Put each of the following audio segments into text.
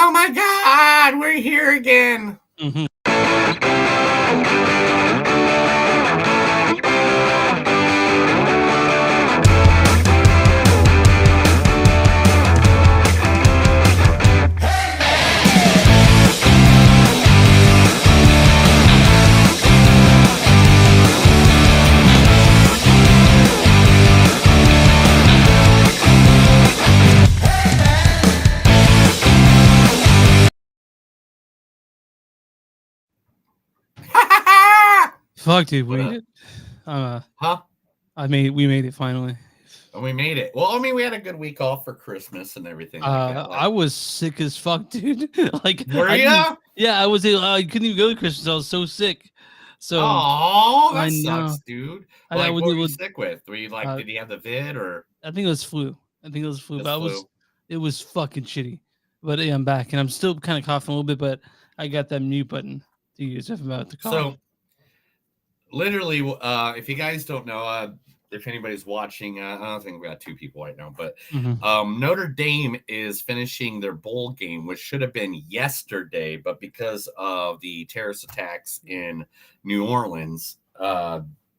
Oh my God, we're here again. Mm-hmm. Fuck, dude, we made it. We made it finally. We made it. Well, I mean, we had a good week off for Christmas and everything like that. I was sick as fuck, dude. Like, were you? Yeah, I was. I couldn't even go to Christmas. I was so sick. So, that sucks, dude. Like, what were you sick with? Were you like, did he have the vid or? I think it was flu. It was fucking shitty. But yeah, I'm back and I'm still kind of coughing a little bit, but I got that mute button to use if I'm about to cough. So, literally, if you guys don't know, if anybody's watching, I don't think we got two people right now, but Notre Dame is finishing their bowl game, which should have been yesterday, but because of the terrorist attacks in New Orleans,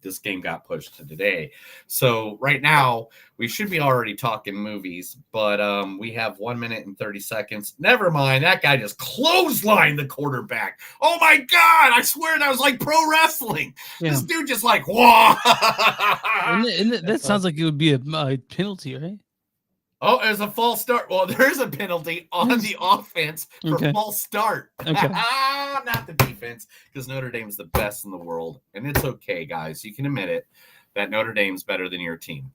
this game got pushed to today. So right now we should be already talking movies, but we have 1 minute and 30 seconds. Never mind. That guy just clotheslined the quarterback. Oh my God. I swear that was like pro wrestling. Yeah. This dude just like, whoa. That sounds like it would be a penalty, right? Oh, it was a false start. Well, there's a penalty on the offense for false start. Okay. Not the defense, because Notre Dame's the best in the world. And it's okay, guys. You can admit it, that Notre Dame's better than your team.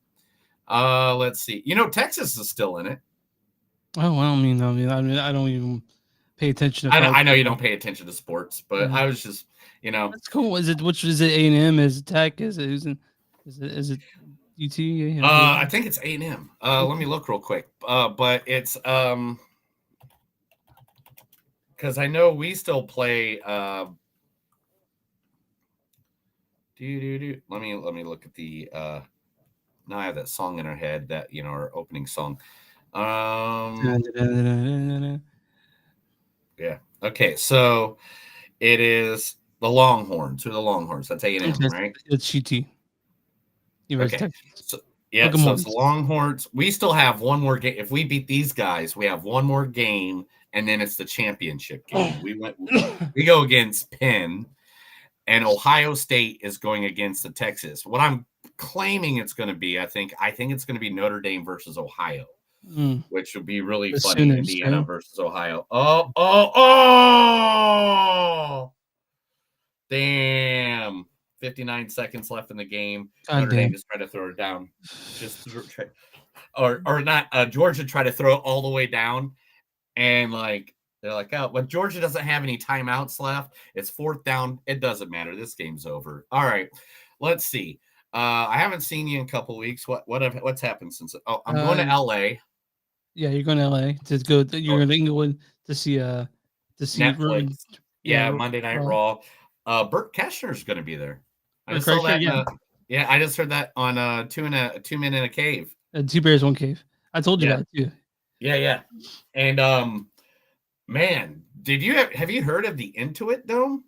Let's see. Texas is still in it. Oh, well, I don't even pay attention to I know you don't pay attention to sports, but I was just, That's cool. Is it A&M? Is it Tech? Is it UT? I think it's A&M. Let me look real quick. But it's because I know we still play. Let me look at the. Now I have that song in our head that our opening song. Yeah. Okay. So it is the Longhorns. Who are the Longhorns? That's A&M, right? It's UT. Okay. So it's the Longhorns. We still have one more game. If we beat these guys, we have one more game, and then it's the championship game. We go against Penn, and Ohio State is going against the Texas. What I'm claiming it's going to be, I think it's going to be Notre Dame versus Ohio, which would be really funny. Indiana versus Ohio. Oh! Damn. 59 seconds left in the game. Notre Dame just tried to throw it down. Or not. Georgia tried to throw it all the way down. And they're like, oh, but Georgia doesn't have any timeouts left. It's fourth down. It doesn't matter. This game's over. All right. Let's see. I haven't seen you in a couple of weeks. What's happened since? Oh, I'm going to LA. Yeah, you're going to LA to go. You're in England to see Netflix. Monday Night Raw. Burt Keshner's going to be there. I just saw that. I just heard that on Two Men in a Cave. 2 Bears, 1 Cave. I told you that too. Yeah. And man, have you heard of the Intuit Dome?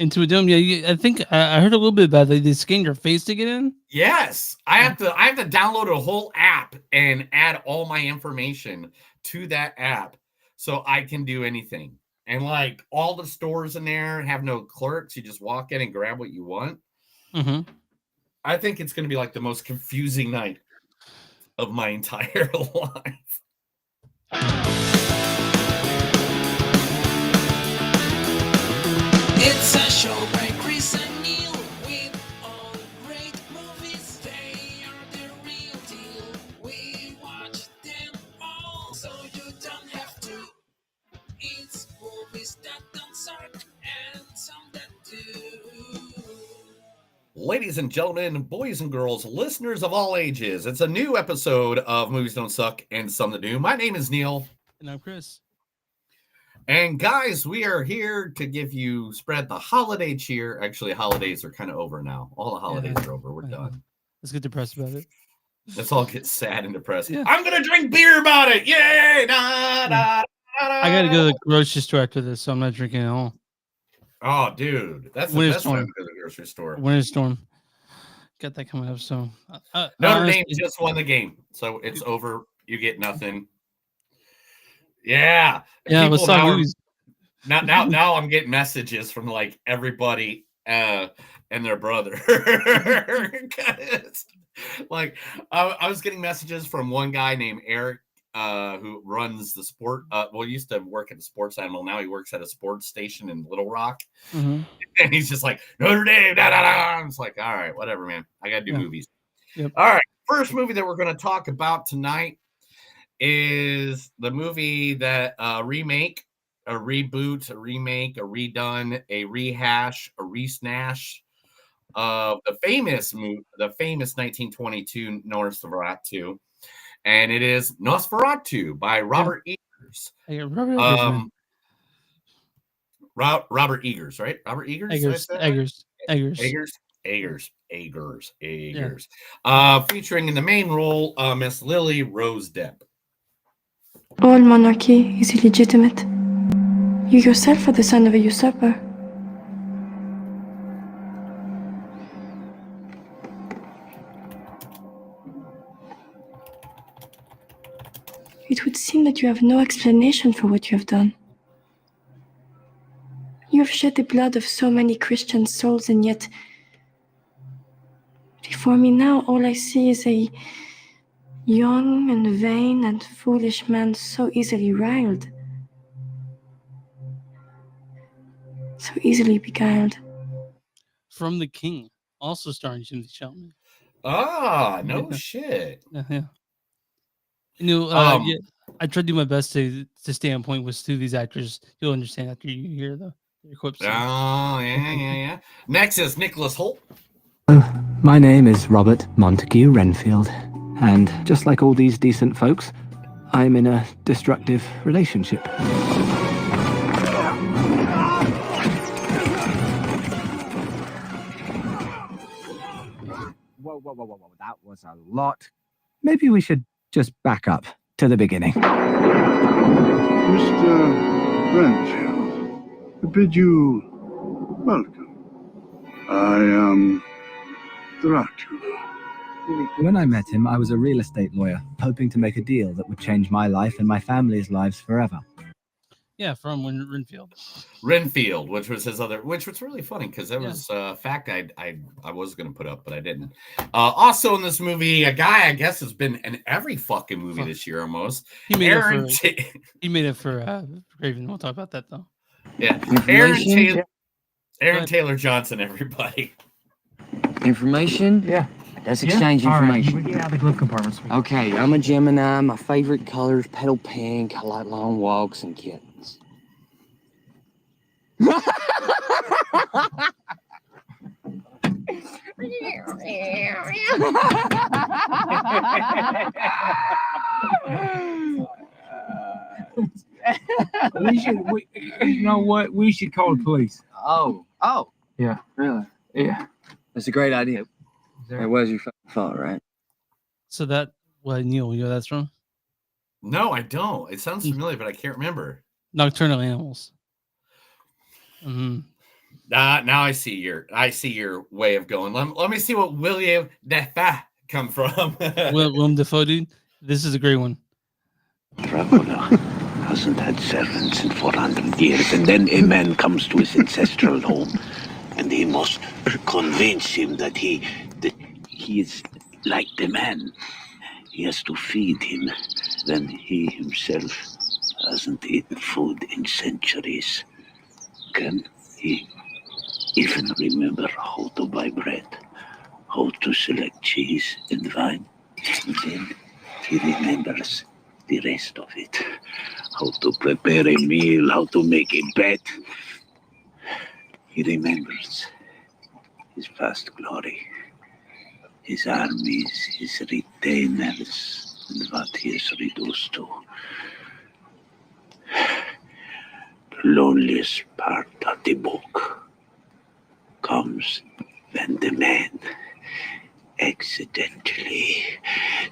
Intuit Dome, yeah. I think I heard a little bit about it. They scan your face to get in. Yes, I have to download a whole app and add all my information to that app so I can do anything. And all the stores in there have no clerks. You just walk in and grab what you want. Mm-hmm. I think it's going to be the most confusing night of my entire life. It's a show by Chris and Neil with all great movies. They are the real deal. We watch them all, so you don't have to. It's movies that don't suck and some that do. Ladies and gentlemen, boys and girls, listeners of all ages, it's a new episode of Movies Don't Suck and Some That Do. My name is Neil. And I'm Chris. And guys, we are here to spread the holiday cheer. Actually, holidays are kind of over now. All the holidays are over. We're done. Let's get depressed about it. Let's all get sad and depressed. Yeah. I'm going to drink beer about it. Yay! Da, da, I got to go to the grocery store after this, so I'm not drinking at all. Oh, dude, that's the Winter best Storm. time to go to the grocery store. Winter Storm. Got that coming up. So Notre Dame just won the game, so it's over. You get nothing. Yeah, yeah. Let's talk movies. Now I'm getting messages from like everybody and their brother. Like I was getting messages from one guy named Eric who runs the sport. Well, he used to work at the Sports Animal. Now he works at a sports station in Little Rock. Mm-hmm. And he's just like, Notre Dame, da, da, da. I'm just like, all right, whatever, man. I got to do movies. Yep. All right. First movie that we're going to talk about tonight is the movie that remake, a reboot, a remake, a redone, a rehash, a resnash of the famous 1922 Nosferatu. And it is Nosferatu by Robert Eggers. Robert Eggers, right? Robert Eggers? Eggers. Featuring in the main role, Miss Lily Rose Depp. All monarchy is illegitimate. You yourself are the son of a usurper. It would seem that you have no explanation for what you have done. You have shed the blood of so many Christian souls, and yet before me now all I see is a young and vain and foolish man so easily riled, so easily beguiled. From the King, also starring Timothy Chalamet. Ah, no shit. Yeah. I tried to do my best to stay on point with two of these actors. You'll understand after you hear the clips. Oh, yeah. Next is Nicholas Hoult. My name is Robert Montague Renfield, and just like all these decent folks, I'm in a destructive relationship. Whoa, that was a lot. Maybe we should just back up to the beginning. Mr. Renfield, I bid you welcome. I am Dracula. When I met him, I was a real estate lawyer, hoping to make a deal that would change my life and my family's lives forever. Yeah, from Renfield. Renfield, which was really funny because that was a fact I was going to put up, but I didn't. Also in this movie, a guy I guess has been in every fucking movie this year almost. He made it for Raven. We'll talk about that though. Yeah, Aaron Taylor Johnson, everybody. Information? Yeah. Let's exchange information. Right. We get out of the glove compartments. Okay, I'm a Gemini. My favorite color is petal pink. I like long walks and kittens. You know what? We should call the police. Oh. Yeah. Really? Yeah. That's a great idea. It was your fault, right? So Neil, you know that's from? No, I don't. It sounds familiar, but I can't remember. Nocturnal Animals. Mm-hmm. Now I see your way of going. Let me see what William Dafoe come from. Willem Dafoe, dude. This is a great one. Dracula hasn't had servants in 400 years, and then a man comes to his ancestral home, and he must convince him that he is like the man. He has to feed him when he himself hasn't eaten food in centuries. Can he even remember how to buy bread, how to select cheese and wine? And then he remembers the rest of it. How to prepare a meal, how to make a bed. He remembers his past glory, his armies, his retainers, and what he is reduced to. The loneliest part of the book comes when the man accidentally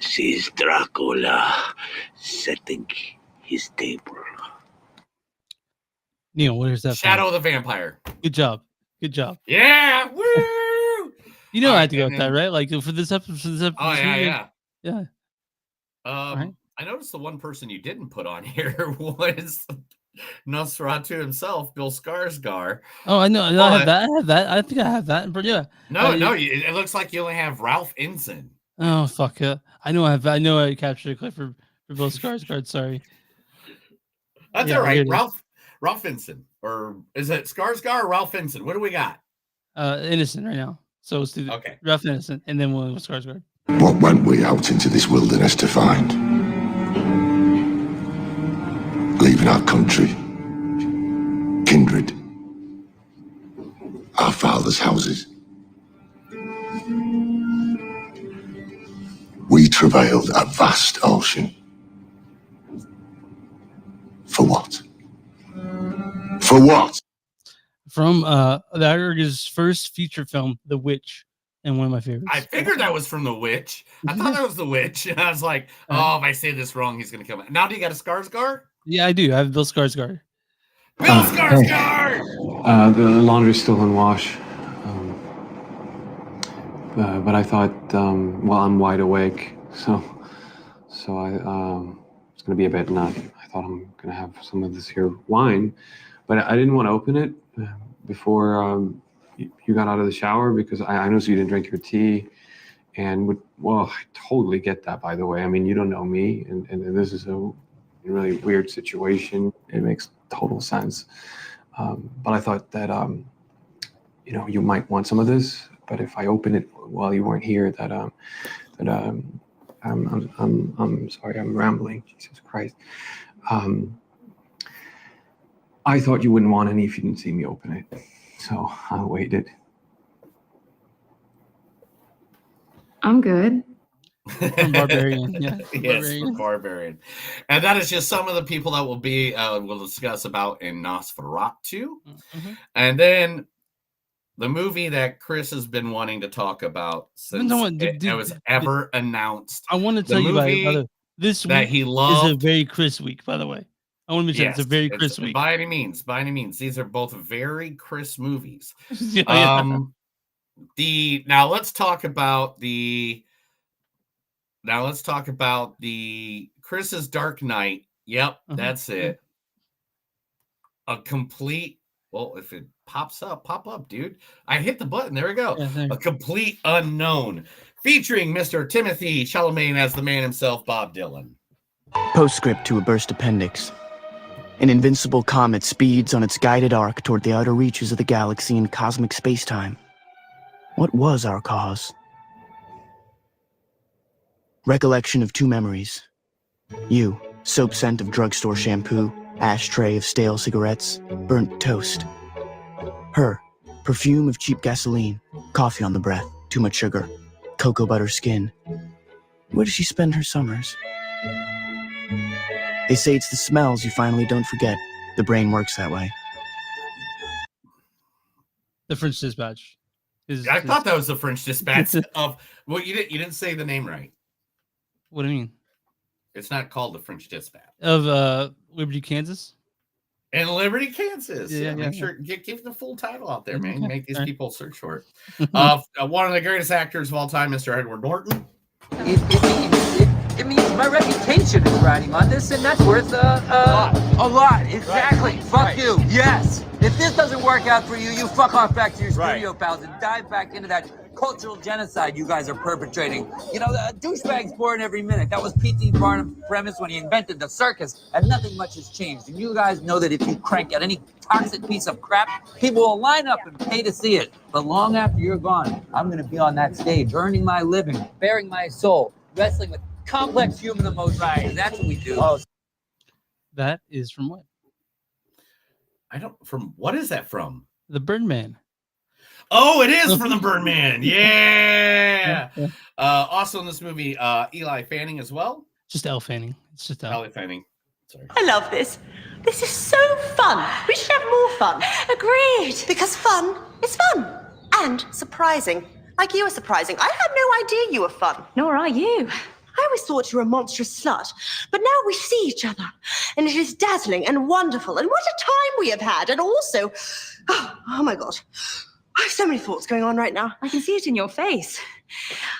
sees Dracula setting his table Neil, where's that? Shadow of the Vampire. Good job. Good job. Yeah. Woo! You know I had to go with that, right? Like for this episode. Oh yeah. Right. I noticed the one person you didn't put on here was Nosferatu himself, Bill Skarsgård. Oh, I know. I have that. I think I have that. But yeah. No. It looks like you only have Ralph Ensign. Oh fuck yeah! I know. I know. I captured a clip for Bill Skarsgård. Sorry. That's all right. Ralph Ensign, or is it Skarsgård or Ralph Ensign? What do we got? Innocent right now. So let's do the Ralph Innocent, and then we'll Skarsgård. What went we out into this wilderness to find? Leaving our country, kindred, our fathers' houses. We travailed a vast ocean. For what? For what? From Atter's first feature film, The Witch, and one of my favorites. I figured that was from The Witch. I thought that was The Witch. And I was like, if I say this wrong, he's going to kill me. Now, do you got a Skarsgård? Yeah, I do. I have Bill Skarsgård. Bill Skarsgård! The laundry's still in wash. But I thought, I'm wide awake, so I it's gonna be a bit nutty. I thought I'm gonna have some of this here wine, but I didn't want to open it before you got out of the shower because I noticed you didn't drink your tea, and I totally get that. By the way, I mean you don't know me, and this is a really weird situation. It makes total sense, but I thought that you might want some of this. But if I open it while you weren't here, I'm sorry, I'm rambling. Jesus Christ. I thought you wouldn't want any if you didn't see me open it, so I waited. I'm good. From Barbarian, yeah. Yes, from Barbarian. And that is just some of the people that we'll discuss about in Nosferatu. Mm-hmm. And then the movie that Chris has been wanting to talk about since it was ever announced. I want to tell you about this week that he loved. Is a very Chris week, by the way. I want to mention it's a very Chris week. By any means. These are both very Chris movies. Yeah. Now let's talk about the Chris's Dark Knight. Yep, that's it. A complete. Well, if it pops up, pop up, dude. I hit the button. There we go. Yeah, a complete unknown, featuring Mr. Timothy Chalamet as the man himself, Bob Dylan. Postscript to a burst appendix. An invincible comet speeds on its guided arc toward the outer reaches of the galaxy in cosmic spacetime. What was our cause? Recollection of two memories. You, soap scent of drugstore shampoo, ashtray of stale cigarettes, burnt toast. Her, perfume of cheap gasoline, coffee on the breath, too much sugar, cocoa butter skin. Where does she spend her summers? They say it's the smells you finally don't forget. The brain works that way. The French Dispatch. I thought that was the French Dispatch of. Well, you didn't say the name right. What do you mean? It's not called the French Dispatch. Of Liberty, Kansas? In Liberty, Kansas. Yeah, make sure give the full title out there, man. Okay. Make these people search for it. One of the greatest actors of all time, Mr. Edward Norton. It means my reputation is riding on this, and that's worth a lot. Exactly. Right. Fuck you. Yes. If this doesn't work out for you, you fuck off back to your studio pals and dive back into that cultural genocide you guys are perpetrating. You know, the douchebags born every minute. That was P.T. Barnum's premise when he invented the circus, and nothing much has changed. And you guys know that if you crank out any toxic piece of crap, people will line up and pay to see it. But long after you're gone, I'm going to be on that stage, earning my living, bearing my soul, wrestling with complex human emotions. Right. That's what we do. Oh. That is from what? What is that from? The Birdman. Oh, it is from the Birdman. Yeah. Also in this movie, Eli Fanning as well. Just Elle Fanning. It's just Eli Fanning. Sorry. I love this. This is so fun. We should have more fun. Agreed. Because fun is fun. And surprising. Like you were surprising. I had no idea you were fun. Nor are you. I always thought you were a monstrous slut, but now we see each other, and it is dazzling and wonderful, and what a time we have had, and also, oh my God, I have so many thoughts going on right now. I can see it in your face.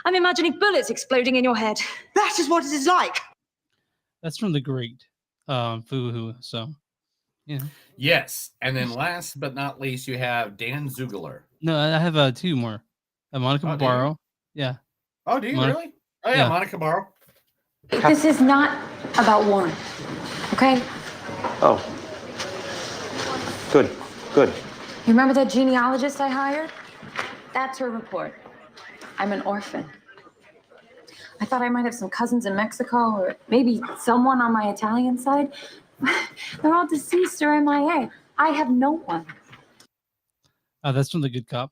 I'm imagining bullets exploding in your head. That is what it is like. That's from the great Fuhu. So, yeah. Yes, and then last but not least, you have Dan Ziegler. No, I have 2 more. Monica Barbaro. Yeah. Oh, do you really? Oh yeah, Monica Barbaro. This is not about Warren, okay? Oh. Good. Good. You remember that genealogist I hired? That's her report. I'm an orphan. I thought I might have some cousins in Mexico or maybe someone on my Italian side. They're all deceased or MIA. I have no one. That's from The Good Cop.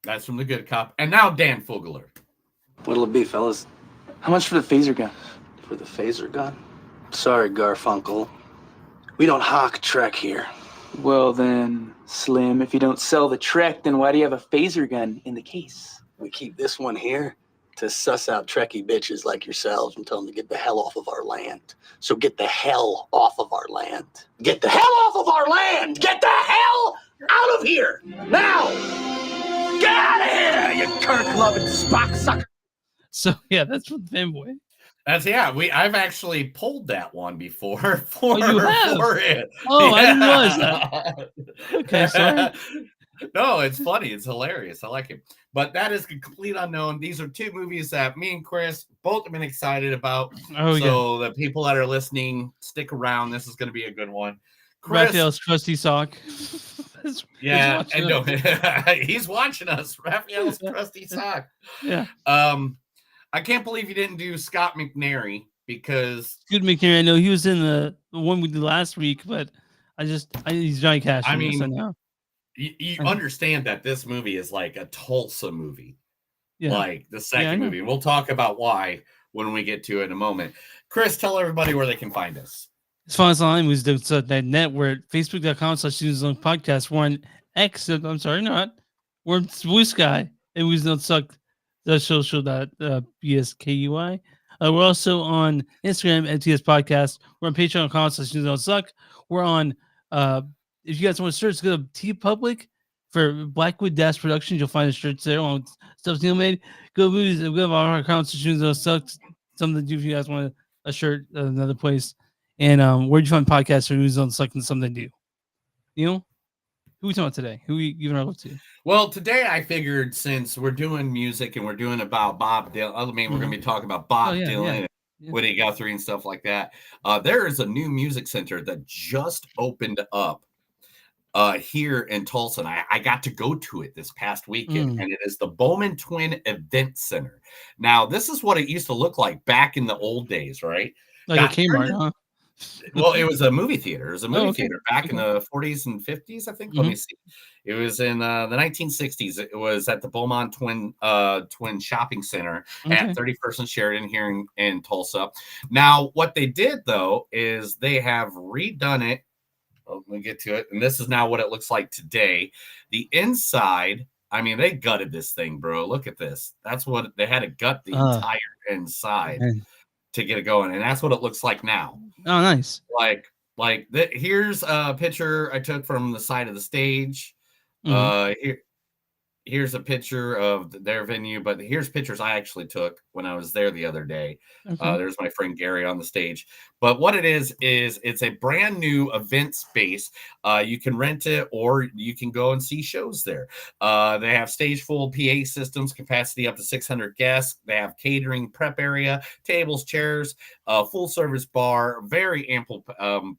That's from The Good Cop. And now Dan Fogler. What'll it be, fellas? How much for the phaser gun? For the phaser gun? Sorry, Garfunkel. We don't hawk Trek here. Well then, Slim, if you don't sell the Trek, then why do you have a phaser gun in the case? We keep this one here to suss out Trekkie bitches like yourselves and tell them to get the hell off of our land. So get the hell off of our land. Get the hell off of our land! Get the hell out of here! Now! Get out of here, you Kirk-loving Spock sucker! So, yeah, that's from Fanboy. I've actually pulled that one before for, you have? for it. Oh, I didn't realize that. Okay, sorry. No, it's funny. It's hilarious. I like it. But that is a complete unknown. These are 2 movies that me and Chris both have been excited about. So the people that are listening, stick around. This is going to be a good one. Chris, Raphael's trusty sock. Yeah, he's watching us. Raphael's trusty sock. Yeah. I can't believe you didn't do Scott McNairy because Good McNairy. I know he was in the one we did last week, but he's Johnny Cash. I mean, now. You understand that this movie is like a Tulsa movie, Yeah. like the second movie. We'll talk about why when we get to it in a moment. Chris, tell everybody where they can find us. It's Find Us Online Movies.net. We're at Facebook.com/podcast. We're on X. I'm sorry, not. We're on Blue Sky. And we don't suck. The social.bskui. We're also on Instagram at TS Podcast. We're on Patreon.com/don't-suck. We're on if you guys want to search, go to TeePublic for Blackwood Dash Productions. You'll find the shirts there on stuff Neil made. Go movies. We have our accounts. Don't-suck. Something to do if you guys want a shirt. Another place. And where'd you find podcasts for Movies Don't-Suck and something to do? You know, who we talking about today? Who we giving our love to? Well, today I figured since we're doing music and we're doing about Bob Dylan, we're going to be talking about Bob Dylan, Woody Guthrie, and stuff like that. There is a new music center that just opened up here in Tulsa. And I got to go to it this past weekend, and it is the Bowman Twin Event Center. Now, this is what it used to look like back in the old days, right? Like a Kmart, huh? Well, it was a movie theater. It was a movie theater back in the 40s and 50s, I think. Let me see. It was in the 1960s. It was at the Beaumont Twin Shopping Center at 31st and Sheridan here in Tulsa. Now, what they did, though, is they have redone it. Let me get to it. And this is now what it looks like today. The inside, I mean, they gutted this thing, bro. Look at this. That's what they had to gut the entire inside to get it going. And that's what it looks like now. Oh, nice. Here's a picture I took from the side of the stage. Here's a picture of their venue, but here's pictures I actually took when I was there the other day. There's my friend Gary on the stage. But what it is it's a brand new event space. You can rent it or you can go and see shows there. They have stage full PA systems, capacity up to 600 guests. They have catering, prep area, tables, chairs, full service bar, very ample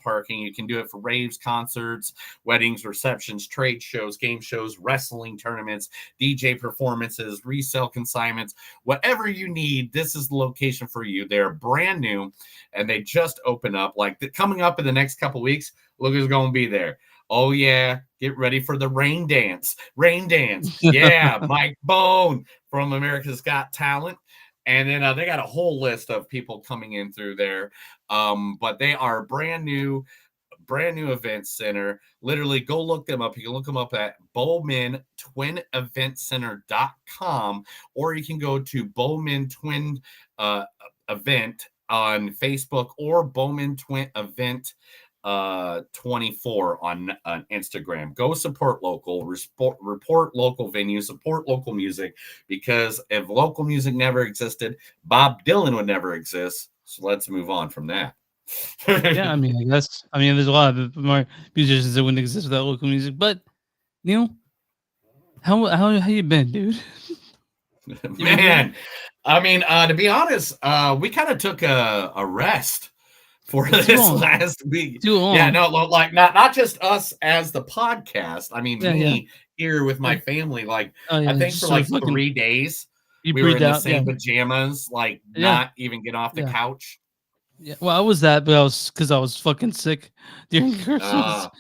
parking. You can do it for raves, concerts, weddings, receptions, trade shows, game shows, wrestling tournaments, DJ performances, resale consignments, whatever you need. This is the location for you. They're brand new and they just opened up. Coming up in the next couple weeks, look who's going to be there. Oh yeah, get ready for the rain dance. Yeah, Mike Bone from America's Got Talent. And then they got a whole list of people coming in through there. But they are brand new event center. Literally go look them up. You can look them up at bowmantwineventcenter.com, or you can go to Bowman Twin event on Facebook or Bowman Twin Event 24 on Instagram. Go support local, report local venues, support local music, because if local music never existed, Bob Dylan would never exist. So let's move on from that. Yeah, I mean, I guess. I mean, there's a lot of more musicians that wouldn't exist without local music. But Neil, how you been, dude? Man, I mean, to be honest, we kind of took a rest for Too this long. last week. Too long. Yeah, no, like not just us as the podcast. I mean, Yeah, me here with my family. Like, Oh, yeah, I think just for sort like of fucking- 3 days, You we were in breathed the out, same yeah. pajamas, like Yeah. not even get off the Yeah. couch. Yeah, well, I was that, but I was because I was fucking sick during Christmas. Ah.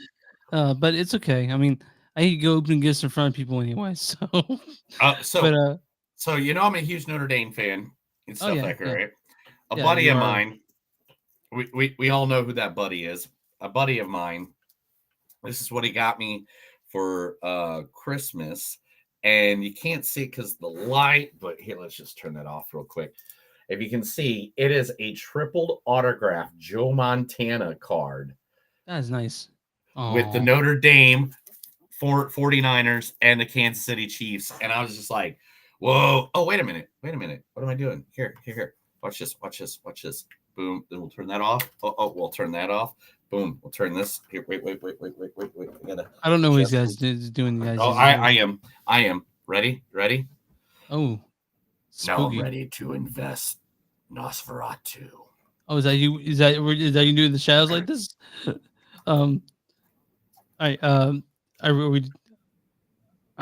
But it's okay. I mean, I hate to go open gifts in front of people anyway. So, So, so you know, I'm a huge Notre Dame fan and Oh, stuff yeah, like that, yeah. right? A Yeah, buddy you of are. mine, we all know who that buddy is. A buddy of mine. This is what he got me for Christmas, and you can't see it because the light. But here, let's just turn that off real quick. If you can see, it is a tripled autograph Joe Montana card that is nice. with the Aw. Notre Dame 49ers and the Kansas City Chiefs. And I was just like, whoa. Oh, wait a minute. Wait a minute. What am I doing? Here. Watch this. Boom. Then we'll turn that off. Oh, we'll turn that off. Boom. We'll turn this. Here, wait. I don't know what these guys doing. Guys, Oh, I am. Ready? Oh, Now I'm spooky. ready to invest Nosferatu. Oh, is that you? Is that you doing the shadows like this? All right.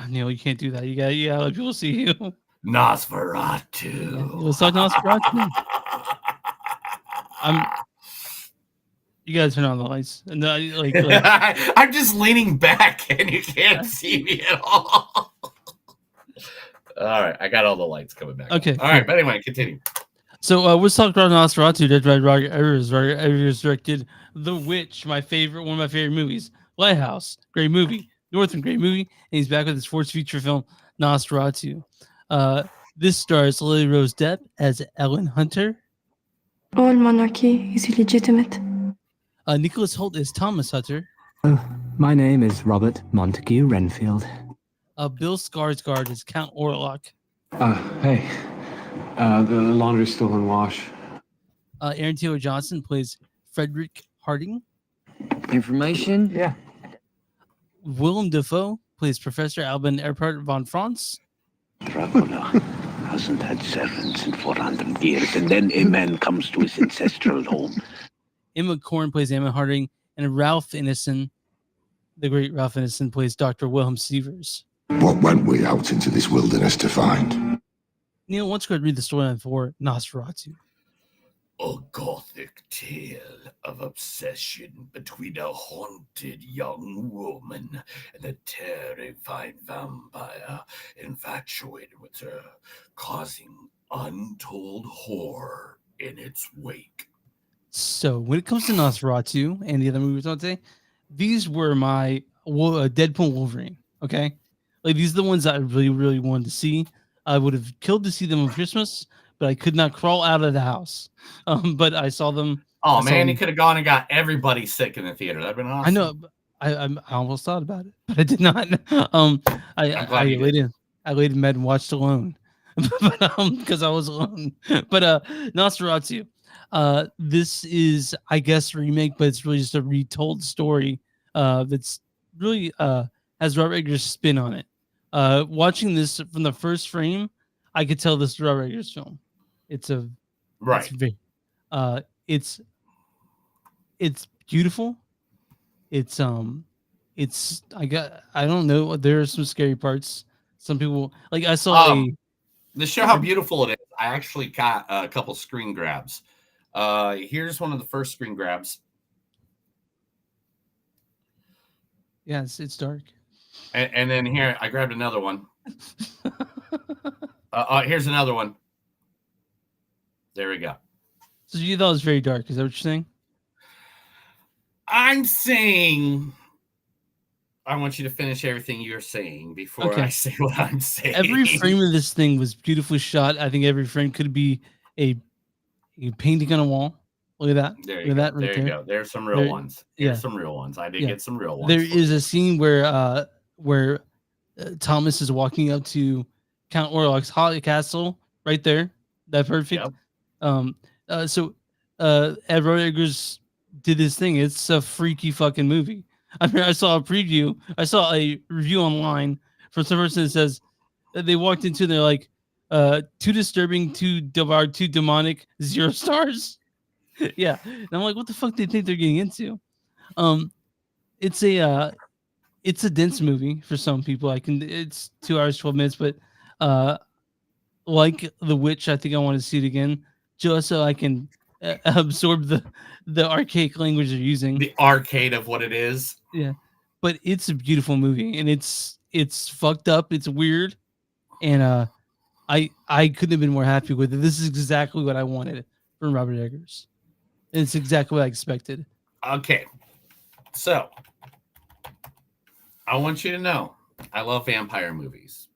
Neil, you can't do that. You gotta let people see you. Nosferatu. Yeah, let's talk Nosferatu. You guys turn on the lights. And like I'm just leaning back and you can't see me at all. All right, I got all the lights coming back. Okay, All right, cool. but anyway, continue. So let's talk about Nosferatu. Directed by Roger Evers. Roger Evers directed The Witch, one of my favorite movies. Lighthouse, great movie. Northman, great movie. And he's back with his fourth feature film, Nosferatu. This stars Lily Rose Depp as Ellen Hunter. All monarchy is illegitimate. Nicholas Hoult is Thomas Hunter. My name is Robert Montague Renfield. Bill Skarsgård is Count Orlok. Hey. The laundry's still in wash. Aaron Taylor Johnson plays Frederick Harding. Information? Yeah. Willem Dafoe plays Professor Alban Earhart von Franz. Dracula hasn't had servants in 400 years, and then a man comes to his ancestral home. Emma Corrin plays Emma Harding, and Ralph Ineson, the great Ralph Ineson, plays Dr. Wilhelm Sievers. What went we out into this wilderness to find? Neil, why don't you go read the storyline for Nosferatu? A gothic tale of obsession between a haunted young woman and a terrified vampire infatuated with her, causing untold horror in its wake. So, when it comes to Nosferatu and the other movies on today, these were my Deadpool Wolverine. Okay, like these are the ones that I really, really wanted to see. I would have killed to see them on Christmas, but I could not crawl out of the house. But I saw them. Oh man, you could have gone and got everybody sick in the theater. That'd been awesome. I know. I almost thought about it, but I did not. I laid in bed and watched alone, because I was alone. But Nosferatu, this is, I guess, a remake, but it's really just a retold story. That's really has Robert Eggers' spin on it. Watching this from the first frame, I could tell this is Robert Eggers' film. It's beautiful. I don't know. There are some scary parts. Some people I saw to show how beautiful it is. I actually got a couple screen grabs. Here's one of the first screen grabs. Yeah, it's dark. And then here I grabbed another one. Here's another one. There we go. So you thought it was very dark. Is that what you're saying? I'm saying I want you to finish everything you're saying before I say what I'm saying. Every frame of this thing was beautifully shot. I think every frame could be a painting on a wall. Look at that. There Look you at go. that right There you there. go. There's some real There, ones. yeah, Here's some real ones. I did yeah. get some real ones. There for is you. a scene where Thomas is walking up to Count Orlok's Holly Castle right there. That perfect. Yep. So Ed Eggers did this thing. It's a freaky fucking movie. I mean, I saw a preview. I saw a review online from some person that says that they walked into and they're like, too disturbing, too devoured, too demonic, 0 stars. Yeah. And I'm like, what the fuck do they think they're getting into? It's a dense movie for some people. It's 2 hours 12 minutes, but like The Witch, I think I want to see it again just so I can absorb the archaic language they're using. The arcade of what it is. Yeah, but it's a beautiful movie and it's fucked up. It's weird, and I couldn't have been more happy with it. This is exactly what I wanted from Robert Eggers. It's exactly what I expected. Okay, so I want you to know I love vampire movies.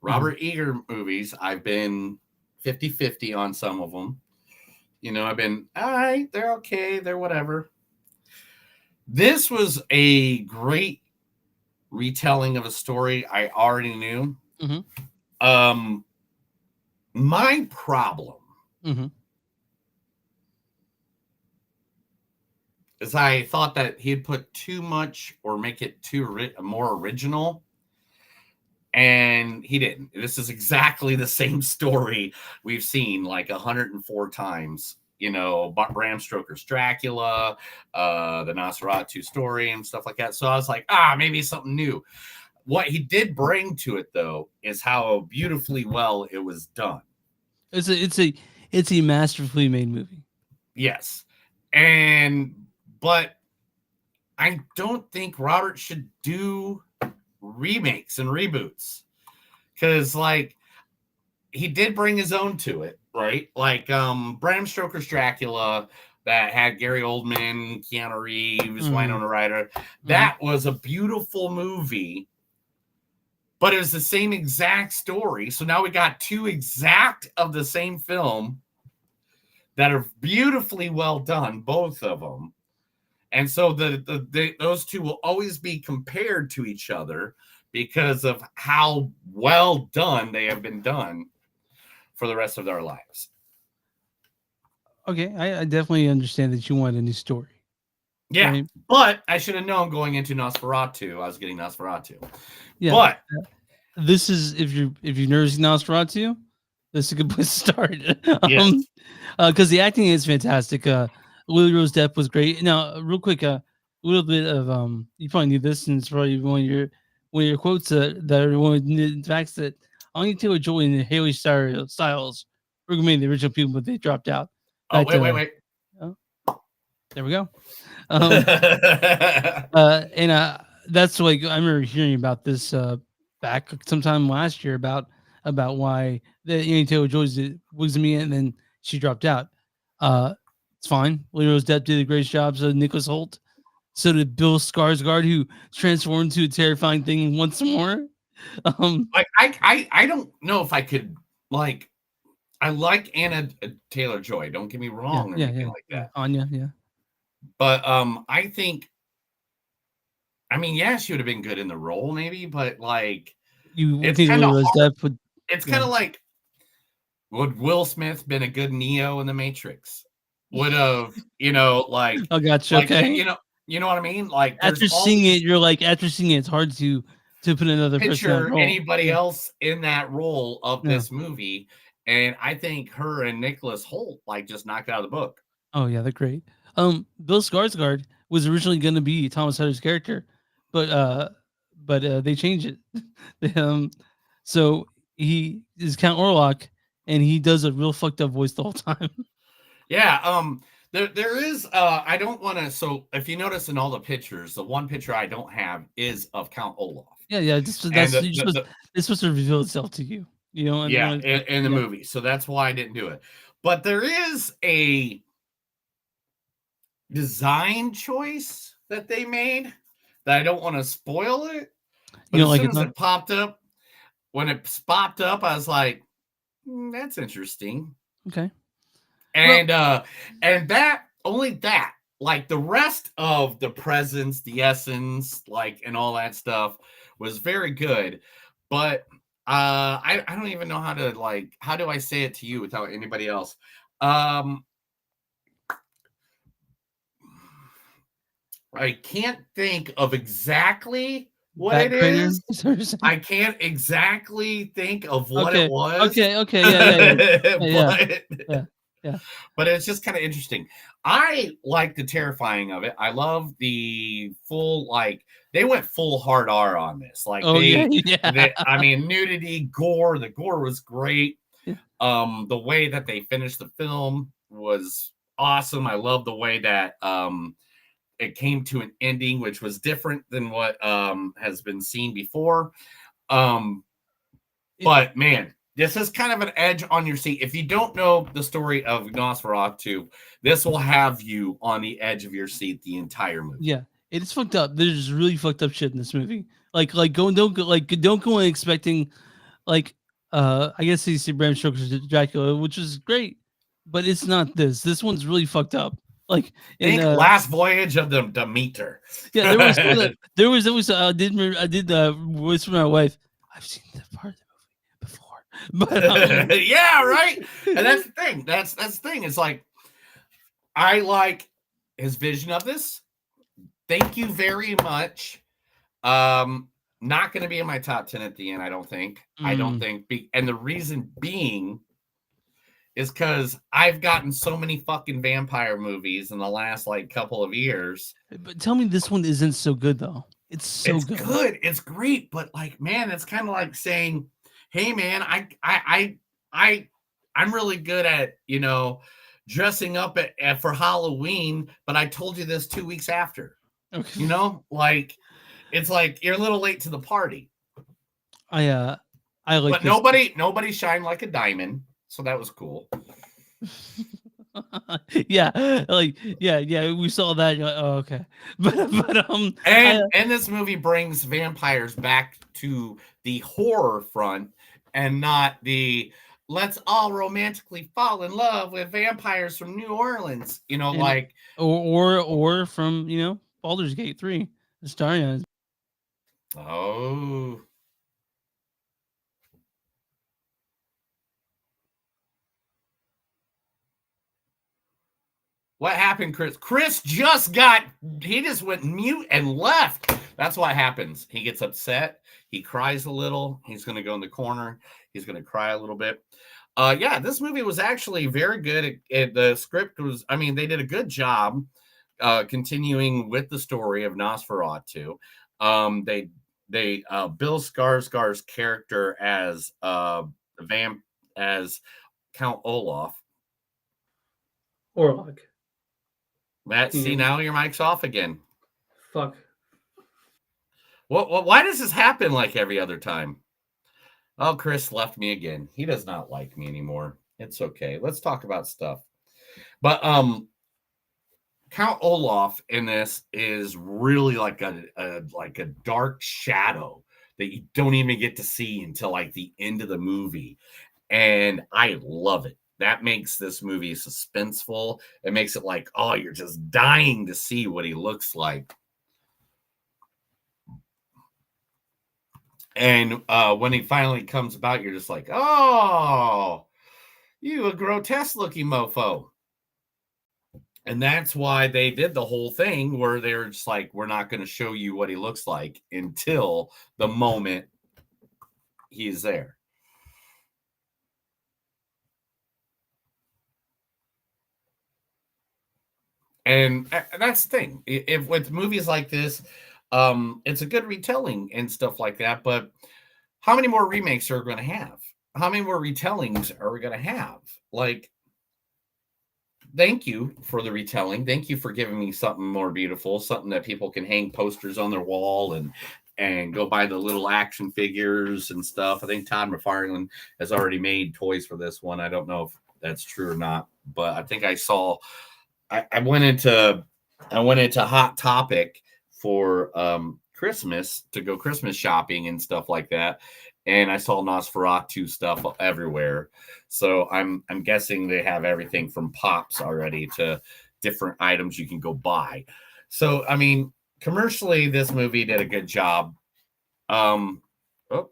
Robert Eager movies, I've been 50-50 on some of them. You know, I've been, all right, they're okay, they're whatever. This was a great retelling of a story I already knew. My problem is I thought that he'd put too much or make it too more original. And he didn't. This is exactly the same story we've seen like 104 times. You know, Bram Stoker's Dracula, the Nosferatu story and stuff like that. So I was like, maybe something new. What he did bring to it, though, is how beautifully well it was done. It's a masterfully made movie. Yes. But I don't think Robert should do remakes and reboots, because like he did bring his own to it, right? Like Bram Stoker's Dracula that had Gary Oldman, Keanu Reeves, Winona Ryder. That was a beautiful movie, but it was the same exact story. So now we got 2 exact of the same film that are beautifully well done, both of them. And so those 2 will always be compared to each other because of how well done they have been done for the rest of their lives. Okay, I definitely understand that you want a new story. Yeah, right? But I should have known going into Nosferatu, I was getting Nosferatu. Yeah, but this is if you've never seen Nosferatu, this is a good place to start. Yes. Because the acting is fantastic. Lily Rose Depp was great. Now, real quick, a little bit of you probably knew this, and it's probably one of your quotes that are one of the facts that Anya Taylor-Joy and Haley Styles were going to be the original people, but they dropped out. Oh, wait. Oh, there we go. That's like I remember hearing about this back sometime last year about why the Anya Taylor-Joy was me, and then she dropped out. It's fine. Lily Rose Depp did a great job. So did Nicholas Hoult. So did Bill Skarsgård, who transformed into a terrifying thing once more. I don't know if I could like. I like Anna Taylor-Joy. Don't get me wrong, or anything like that. Anya, yeah. But I think, I mean, yeah, she would have been good in the role, maybe. But like, it's kind of it's kind of like, would Will Smith been a good Neo in the Matrix? Would have, like, oh, gotcha. Like, okay, you know what I mean? Like, after seeing it, you're like, after seeing it, it's hard to put another person in that role. Anybody else in that role of this movie. And I think her and Nicholas Hoult like just knocked it out of the book. Oh yeah, they're great. Bill Skarsgård was originally going to be Thomas Hutter's character, but they changed it. So he is Count Orlok, and he does a real fucked up voice the whole time. Yeah. There is. I don't want to. So if you notice in all the pictures, the one picture I don't have is of Count Olaf. Yeah. It's supposed to reveal itself to you. In the movie. So that's why I didn't do it. But there is a design choice that they made that I don't want to spoil it. But as soon as it popped up, when it popped up, I was like, that's interesting. Okay. And that only that, like the rest of the presence, the essence, like and all that stuff was very good. But I don't even know how to like how do I say it to you without anybody else? I can't think of exactly what Bat it crater? is. I can't exactly think of what it Okay. was. Yeah. But it's just kind of interesting. I like the terrifying of it. I love the full like they went full hard R on this. Like I mean nudity, gore. The gore was great. The way that they finished the film was awesome. I love the way that it came to an ending, which was different than what has been seen before. But man, this is kind of an edge on your seat. If you don't know the story of Nosferatu, this will have you on the edge of your seat the entire movie. Yeah, it's fucked up. There's really fucked up shit in this movie. Like don't go in expecting like I guess you see Bram Stoker's Dracula, which is great, but it's not this. This one's really fucked up. Like in Think Last Voyage of the Demeter. Yeah, there was I did voice for my wife. I've seen that part of the movie before. But yeah, right. And that's the thing. That's the thing. It's like I like his vision of this. Thank you very much. Not going to be in my top 10 at the end, I don't think. I don't think. And the reason being is because I've gotten so many fucking vampire movies in the last like couple of years. But tell me this one isn't so good though. It's so good. It's great, but like, man, it's kind of like saying, "Hey, man, I'm really good at dressing up for Halloween, but I told you this 2 weeks after." Okay. You know, like it's like you're a little late to the party. I like. But nobody shined like a diamond, so that was cool. Yeah, we saw that. You're like, oh, okay, and this movie brings vampires back to the horror front and not the let's all romantically fall in love with vampires from New Orleans. Or from Baldur's Gate 3, Astarion. Oh. What happened, Chris? Chris he just went mute and left. That's what happens. He gets upset. He cries a little. He's going to go in the corner. He's going to cry a little bit. Yeah, this movie was actually very good. The script was, they did a good job continuing with the story of Nosferatu. They Bill Skarsgård's character as as Count Olaf. Orlok. Matt, see now your mic's off again. Fuck. Why does this happen like every other time? Oh, Chris left me again. He does not like me anymore. It's okay. Let's talk about stuff. But Count Olaf in this is really like a dark shadow that you don't even get to see until like the end of the movie. And I love it. That makes this movie suspenseful. It makes it like, oh, you're just dying to see what he looks like. And when he finally comes about, you're just like, oh, you a grotesque looking mofo. And that's why they did the whole thing where they're just like, we're not going to show you what he looks like until the moment he's there. And that's the thing. If with movies like this, it's a good retelling and stuff like that. But how many more remakes are we going to have? How many more retellings are we going to have? Like, thank you for the retelling. Thank you for giving me something more beautiful, something that people can hang posters on their wall and go buy the little action figures and stuff. I think Todd McFarlane has already made toys for this one. I don't know if that's true or not, but I think I saw. I went into Hot Topic for Christmas to go Christmas shopping and stuff like that. and I saw Nosferatu stuff everywhere. So I'm guessing they have everything from pops already to different items you can go buy. So I mean, commercially, this movie did a good job.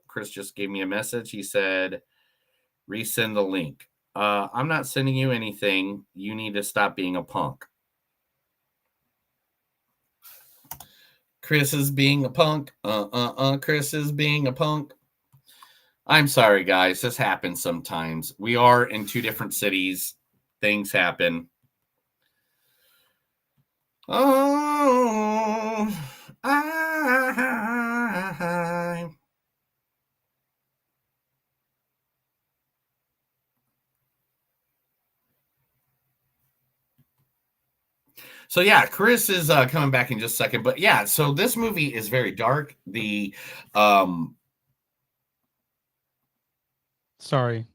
Chris just gave me a message. He said, "Resend the link." I'm not sending you anything. You need to stop being a punk. Chris is being a punk. Chris is being a punk. I'm sorry, guys. This happens sometimes. We are in two different cities. Things happen. Oh, So yeah, Chris is coming back in just a second. But yeah, so this movie is very dark. Sorry.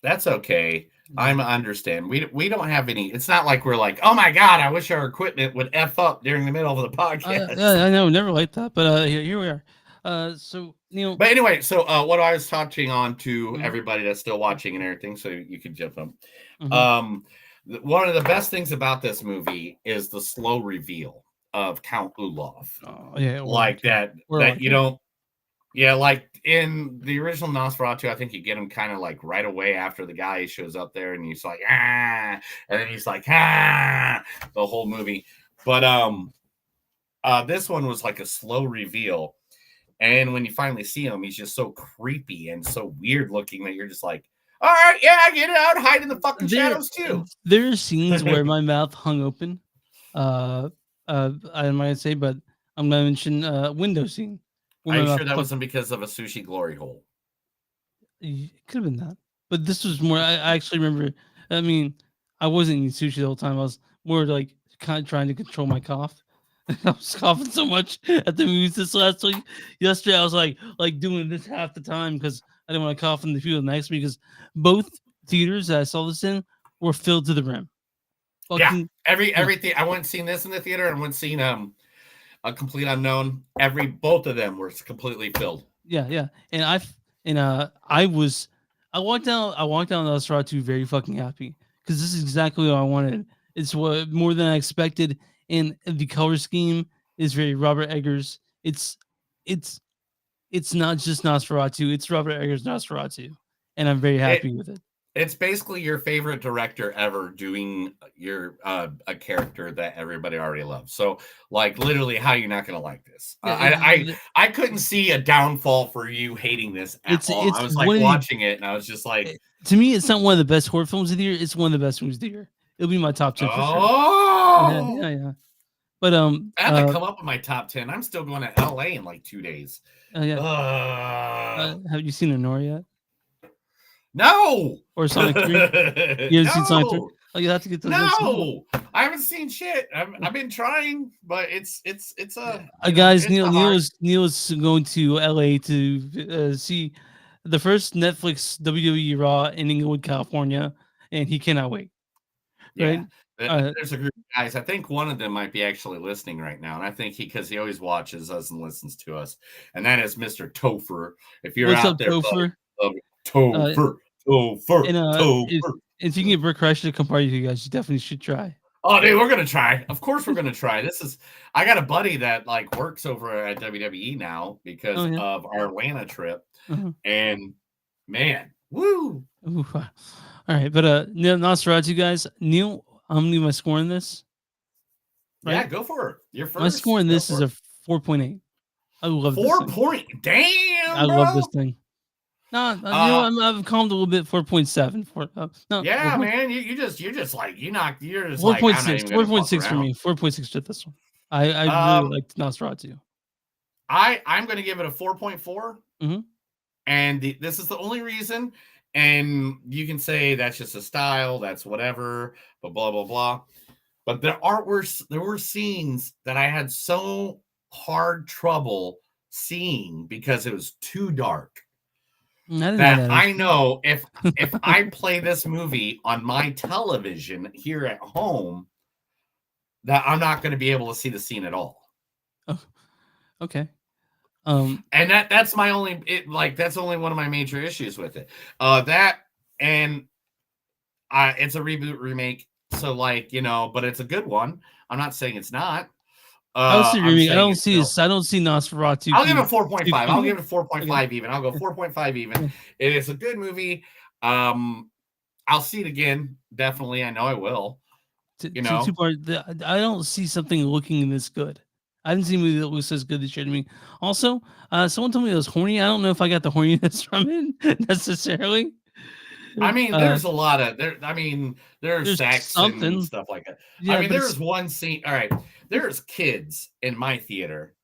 That's okay. I understand. We don't have any. It's not like we're like, oh my god, I wish our equipment would f up during the middle of the podcast. I know, never liked that, but here we are. So Neil. But anyway, so what I was touching on to everybody that's still watching and everything, so you can jump them. One of the best things about this movie is the slow reveal of Count Olaf. Oh, yeah, like that you don't. Yeah, like in the original Nosferatu, I think you get him kind of like right away after the guy shows up there, and he's like, and then he's like, the whole movie. But this one was like a slow reveal, and when you finally see him, he's just so creepy and so weird looking that you're just like, all right, yeah, get it out, hide in the fucking shadows too. There are scenes where my mouth hung open. I might say, but I'm gonna mention window scene. Are you sure that wasn't because of a sushi glory hole? It could have been that, but this was more. I actually remember. I mean, I wasn't eating sushi the whole time. I was more like kind of trying to control my cough. I was coughing so much at the movies this last week. Yesterday, I was like doing this half the time because I didn't want to cough in the field next week. Because both theaters that I saw this in were filled to the rim. Fucking, everything. I went and seen this in the theater, and went and seen A Complete Unknown. Both of them were completely filled. Yeah. And I walked down Nosferatu very fucking happy because this is exactly what I wanted. It's what more than I expected, and the color scheme is very Robert Eggers. It's not just Nosferatu, it's Robert Eggers Nosferatu, and I'm very happy with it. It's basically your favorite director ever doing your a character that everybody already loves. So, like, literally, how are you not going to like this? I couldn't see a downfall for you hating this at all. I was like watching it, and I was just like, to me, it's not one of the best horror films of the year. It's one of the best movies of the year. It'll be my top 10 for sure. Yeah. But I have to come up with my top 10. I'm still going to LA in like 2 days. Have you seen Honor yet? No. Or Sonic 3? You haven't seen Sonic 3? Oh, you have to get to No, I haven't seen shit. I've been trying, but it's guys. Neil is going to LA to see the first Netflix WWE Raw in Inglewood, California, and he cannot wait. Right? There's a group of guys. I think one of them might be actually listening right now, and I think because he always watches us and listens to us, and that is Mr. Topher. If you're What's out up, there, Topher? Topher. If you can get Brooke Kreischer to come party with you guys, you definitely should try. Oh, dude, we're gonna try. Of course, we're gonna try. I got a buddy that like works over at WWE now because of our Atlanta trip, and man, woo! Ooh, all right, but Nosferatu, guys. Neil, I'm gonna leave my score in this. Right? Yeah, go for it. You're first. My score in this is a 4.8. I love 4 point. Damn, I love this thing. No, I've calmed a little bit. 4.7. Yeah, man, you're just like you're just 4.6. Like 4.6 for me. 4.6 to this one. I really liked Nosferatu. I'm going to give it a 4.4. And this is the only reason. And you can say that's just a style, that's whatever, but blah blah blah. But there were scenes that I had so hard trouble seeing because it was too dark. I know if I play this movie on my television here at home, that I'm not going to be able to see the scene at all. Oh, okay. And that's my only that's only one of my major issues with it. That and it's a reboot remake, so but it's a good one. I'm not saying it's not. I don't see I'm remake. I saying don't it's see. still. I don't see Nosferatu. I'll give it 4.5. I'll give it Okay. 4.5 even. I'll go 4.5 even. Yeah. It is a good movie. I'll see it again. Definitely. I know I will. Two part. I don't see something looking this good. I didn't see a movie that looks as good this year to me. Also, someone told me it was horny. I don't know if I got the horniness from it necessarily. I mean, there's a lot of there's there's sex and something. stuff like that. Yeah, I mean, but there's one scene. All right, there's kids in my theater.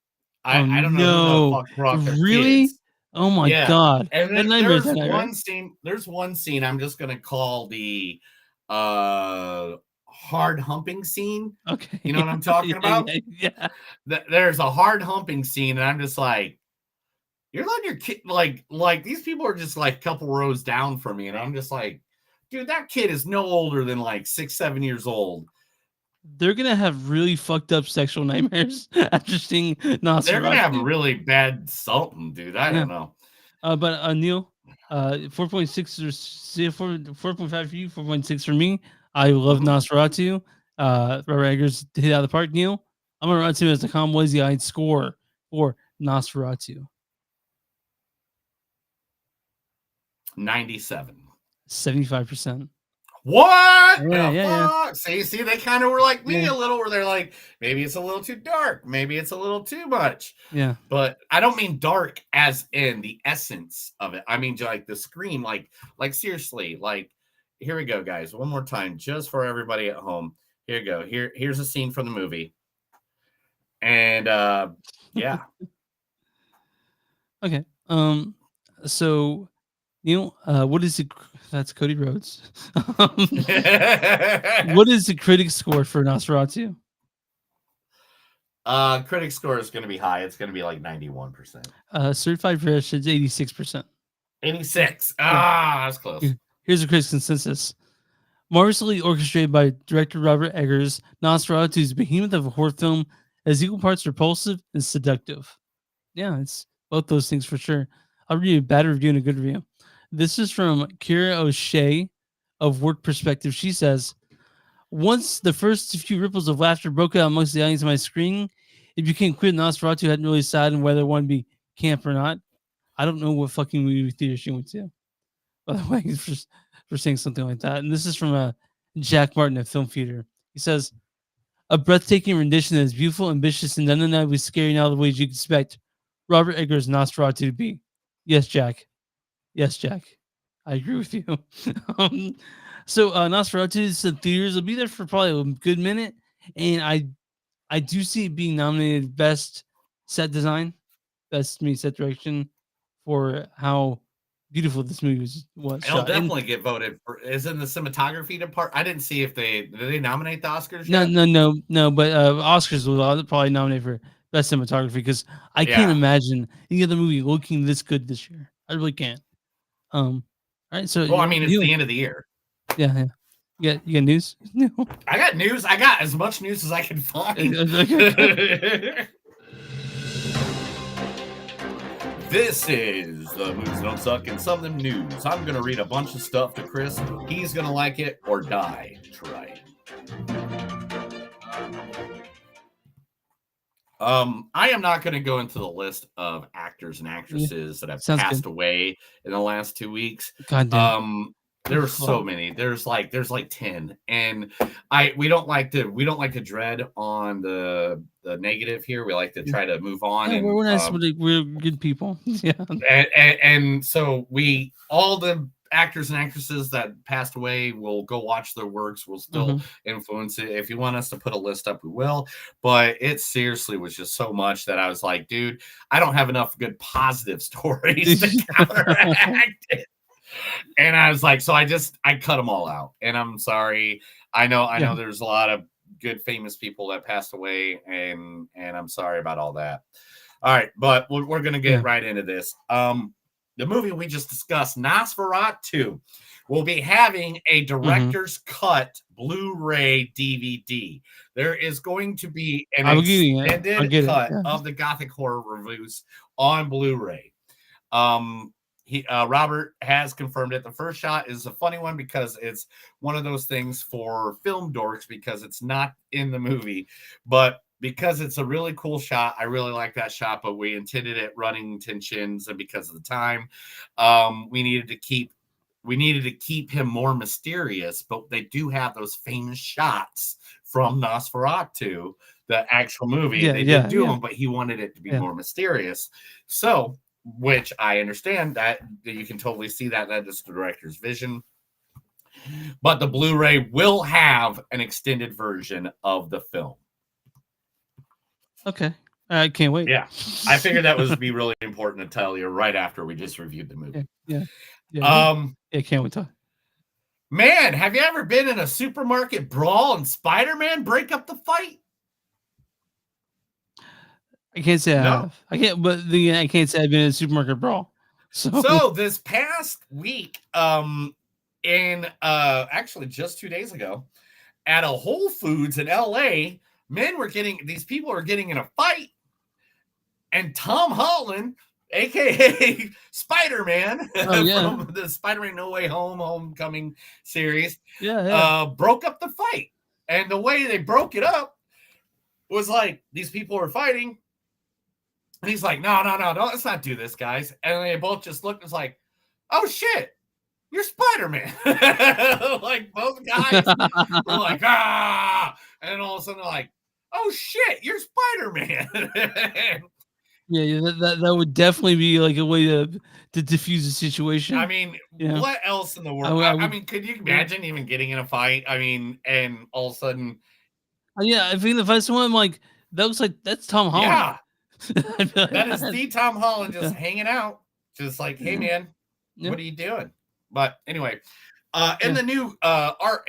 Oh I don't know who the no! fuck brought their Really? kids. Oh my Yeah, god! and That then Nightmare's there's Night, right? one scene. There's one scene I'm just gonna call the hard humping scene. Okay, You know what I'm talking about? Yeah. There's a hard humping scene, and I'm just like, you're letting your kid like these people are just like a couple rows down from me, and I'm just like, dude, that kid is no older than like 6-7 years old. They're gonna have really fucked up sexual nightmares after seeing Nosferatu. They're gonna have really bad something, dude. I don't know. But Neil, 4.6 or 4.5 for you, 4.6 for me. I love Nosferatu. Robert Eggers hit out of the park. Neil, I'm gonna run to as the Convoy-eyed score for Nosferatu. 97. 75%. What? Yeah. See, they kind of were like me a little, where they're like, maybe it's a little too dark, maybe it's a little too much. Yeah. But I don't mean dark as in the essence of it. I mean like the screen, like seriously, like here we go, guys. One more time, just for everybody at home. Here you go. Here's a scene from the movie. And yeah. Okay. So Neil, what is it? That's Cody Rhodes. What is the critic score for Nosferatu? Critic score is going to be high. It's going to be like 91%. Certified fresh is 86%. 86. That's close. Here's the critics' consensus. Marvelously orchestrated by director Robert Eggers, Nosferatu's behemoth of a horror film is equal parts repulsive and seductive. Yeah, it's both those things for sure. I'll read a bad review and a good review. This is from Kira O'Shea of Work Perspective. She says, once the first few ripples of laughter broke out amongst the audience on my screen, it became clear Nosferatu hadn't really decided whether it wanted to be camp or not. I don't know what fucking movie theater she went to, by the way, for saying something like that. And this is from Jack Martin at Film Theater. He says, a breathtaking rendition that is beautiful, ambitious, and undeniably scary in all the ways you expect Robert Eggers' Nosferatu to be. Yes, Jack. Yes, Jack. I agree with you. So Nosferatu in theaters will be there for probably a good minute, and I do see it being nominated best set design, best set direction for how beautiful this movie was. It'll shot. definitely get voted for. Is in the cinematography department. I didn't see if did they nominate the Oscars No, yet? no. But Oscars will probably nominate for best cinematography because I can't imagine any other movie looking this good this year. I really can't. All right. So well, I mean, it's the end of the year. Yeah. You got news? No. I got news. I got as much news as I can find. This is the Movies Don't Suck and Some of Them News. I'm going to read a bunch of stuff to Chris. He's going to like it or die trying. I am not going to go into the list of actors and actresses that have passed away in the last 2 weeks. God damn. There's so many. There's like 10, and we don't like to dread on the negative here. We like to try to move on. Yeah, and we're nice. We're good people. Yeah. And so all the actors and actresses that passed away, will go watch their works. We'll still influence it. If you want us to put a list up, we will. But it seriously was just so much that I was like, dude, I don't have enough good positive stories to counteract it. And I was like, so I cut them all out. And I'm sorry. I know there's a lot of good famous people that passed away, and I'm sorry about all that. All right, but we're gonna get right into this. the movie we just discussed, Nosferatu, will be having a director's cut Blu-ray DVD. There is going to be an extended cut of the Gothic horror reviews on Blu-ray. Robert has confirmed it. The first shot is a funny one because it's one of those things for film dorks because it's not in the movie, but because it's a really cool shot, I really like that shot, but we intended it running tensions, and because of the time, we needed to keep him more mysterious, but they do have those famous shots from Nosferatu, the actual movie. They did do them, but he wanted it to be more mysterious. So, which I understand that you can totally see that is the director's vision. But the Blu-ray will have an extended version of the film. Okay. I can't wait. Yeah. I figured that would be really important to tell you right after we just reviewed the movie. Yeah. Can't wait to. Man, have you ever been in a supermarket brawl and Spider-Man break up the fight? I can't say I have. I can't, but I can't say I've been in a supermarket brawl. So this past week, in actually just 2 days ago, at a Whole Foods in LA, these people are getting in a fight, and Tom Holland, aka Spider-Man, from the Spider-Man No Way Home Homecoming series, broke up the fight. And the way they broke it up was like, these people were fighting, and he's like, no, let's not do this, guys. And they both just looked and was like, oh shit, you're Spider-Man. Like both guys were like, ah, and all of a sudden they're like, oh shit, you're Spider-Man. That would definitely be like a way to diffuse the situation. I mean, what else in the world? I mean, could you imagine even getting in a fight? I mean, and all of a sudden, I think if I saw him, like that looks like that's Tom Holland. Yeah, that is the Tom Holland just hanging out, just like, hey man, what are you doing? But anyway, in the new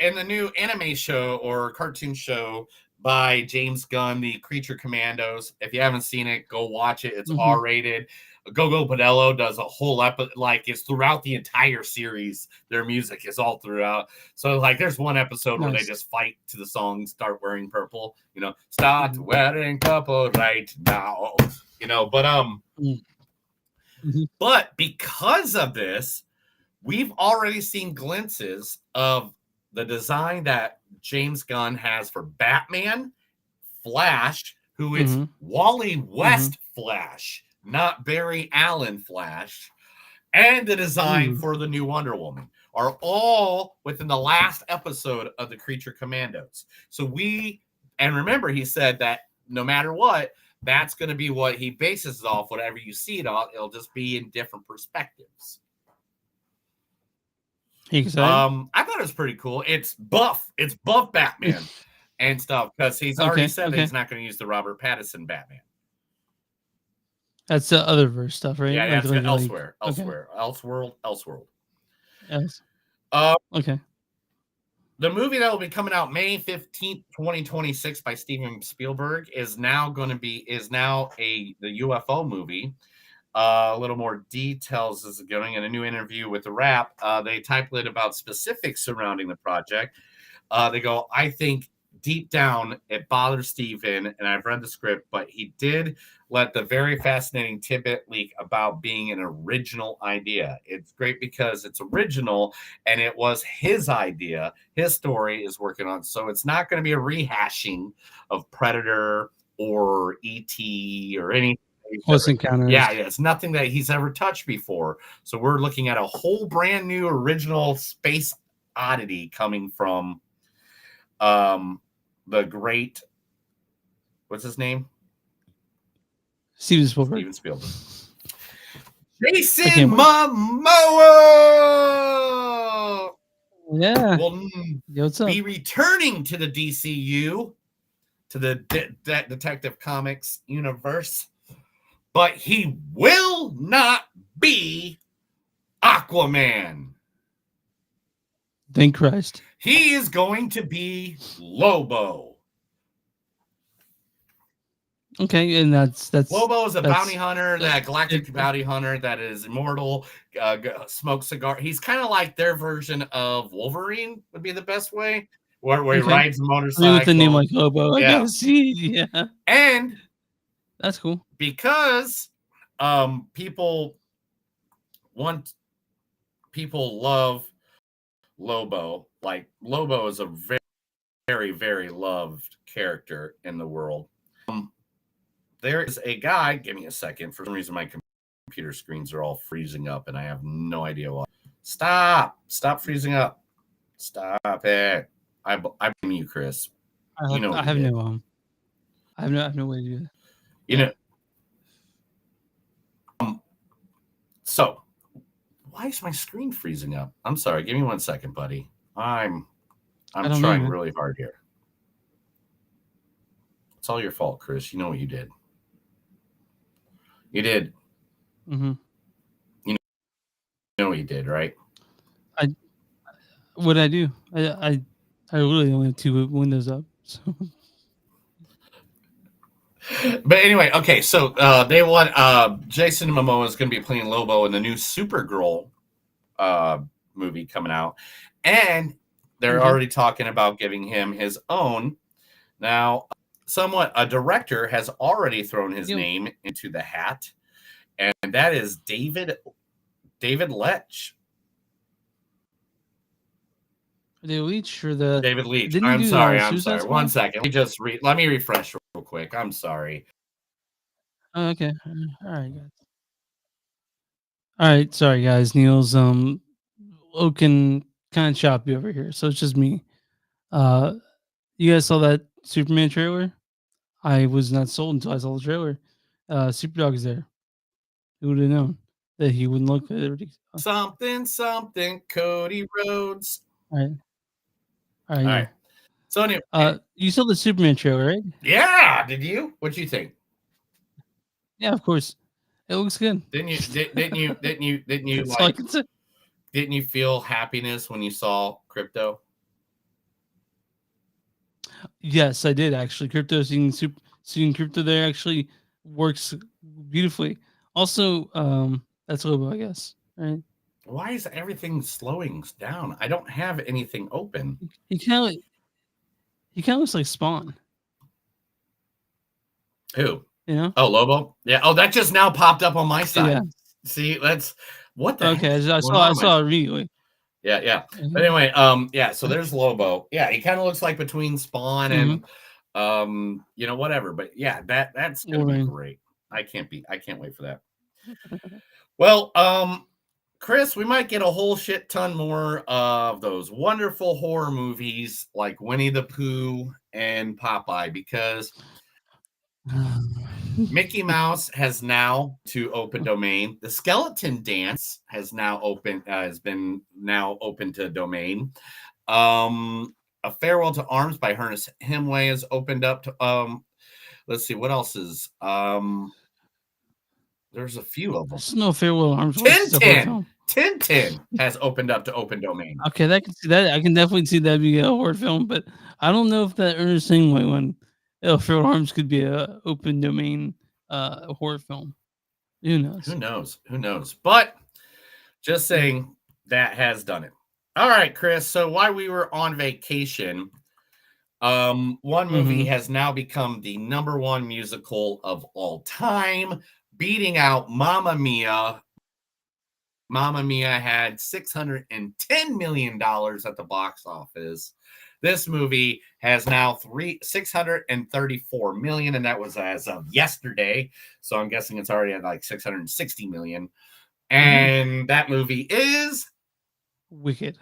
in the new anime show or cartoon show by James Gunn, the Creature Commandos. If you haven't seen it, go watch it. It's R-rated. Gogo Bodello does a whole episode, like it's throughout the entire series. Their music is all throughout. So like there's one episode where they just fight to the song Start Wearing Purple, start wearing purple right now. But because of this, we've already seen glimpses of the design that James Gunn has for Batman, Flash, who is Wally West Flash, not Barry Allen Flash, and the design for the new Wonder Woman are all within the last episode of the Creature Commandos. So and remember, he said that no matter what, that's going to be what he bases it off. Whatever you see it on, it'll just be in different perspectives. I thought it was pretty cool. It's buff Batman and stuff because he's already said that he's not going to use the Robert Pattinson Batman. That's the other verse stuff, right? Yeah, it's elsewhere. Elseworld. Yes. Okay. The movie that will be coming out May 15th, 2026 by Steven Spielberg is now the UFO movie. A little more details is going in a new interview with The Wrap. They tabulate about specifics surrounding the project. They go, I think deep down it bothers Steven, and I've read the script, but he did let the very fascinating tidbit leak about being an original idea. It's great because it's original and it was his idea. His story is working on. So it's not going to be a rehashing of Predator or E.T. or anything. Close Encounters. Yeah, it's nothing that he's ever touched before. So we're looking at a whole brand new original space oddity coming from the great, what's his name? Steven Spielberg. Jason Momoa. Yeah. Will be returning to the DCU, to the Detective Comics universe. But he will not be Aquaman. Thank Christ. He is going to be Lobo. Okay, and that's Lobo is a that's- bounty hunter, that galactic bounty hunter that is immortal, smokes cigar. He's kind of like their version of Wolverine, would be the best way, where he Okay. rides a I mean, motorcycle. with the name like Lobo, I Yeah. gotta see. Yeah, And that's cool. because people love Lobo. Like Lobo is a very, very, very loved character in the world. There is a guy. Give me a second. For some reason, my computer screens are all freezing up, and I have no idea why. Stop freezing up. Stop it. I blame you, Chris. You know what I you have did. no I have no way to do that. You know. So, why is my screen freezing up? I'm sorry. Give me 1 second, buddy. I'm don't trying know, man. really hard here. It's all your fault, Chris. You know what you did. You did. Mm-hmm. You know what you did, right? What I do? I literally only have 2 windows up. So. But anyway, okay, so they want Jason Momoa is going to be playing Lobo in the new Supergirl movie coming out, and they're already talking about giving him his own. Now, a director has already thrown his name into the hat, and that is David Leitch. David Leitch or the David Leitch. Didn't he I'm do, sorry. Suicide Squad? 1 second. Let me refresh real quick. I'm sorry. Oh, okay. All right, guys. All right, sorry guys. Neil's looking kind of choppy over here, so it's just me. You guys saw that Superman trailer? I was not sold until I saw the trailer. Superdog is there. Who would have known that he wouldn't look at Something, Cody Rhodes. All right. All right. All Yeah. right. So anyway, you saw the Superman trailer, right? yeah. Did you? What'd you think? Yeah, of course. It looks good. Didn't you That's all I can say. Didn't you feel happiness when you saw Crypto? Yes, I did actually. Seeing Crypto there actually works beautifully. Also, that's Lobo, I guess. Right? Why is everything slowing down? I don't have anything open. He kind of looks like Spawn. Who? You know? Oh, Lobo. Yeah. Oh, that just now popped up on my side. Yeah. See, what the Okay, heck I saw it immediately. Yeah. But anyway, yeah, so there's Lobo. Yeah, he kind of looks like between Spawn and whatever. But yeah, that's gonna be great. I can't wait for that. Well, Chris, we might get a whole shit ton more of those wonderful horror movies like Winnie the Pooh and Popeye, because Mickey Mouse has now to open domain. The Skeleton Dance has been open to domain. A Farewell to Arms by Ernest Hemingway has opened up to let's see what else is there's a few of them. There's no Farewell to Arms. Tintin has opened up to open domain. Okay, I can see that. I can definitely see that being a horror film, but I don't know if that Ernest Hemingway one, Farewell Arms, could be a open domain horror film. Who knows? Who knows? But just saying that has done it. All right, Chris. So while we were on vacation, one movie has now become the #1 musical of all time, beating out Mamma Mia. Mamma Mia had $610 million at the box office. This movie has now $634 million, and that was as of yesterday. So I'm guessing it's already at like $660 million. And that movie is Wicked.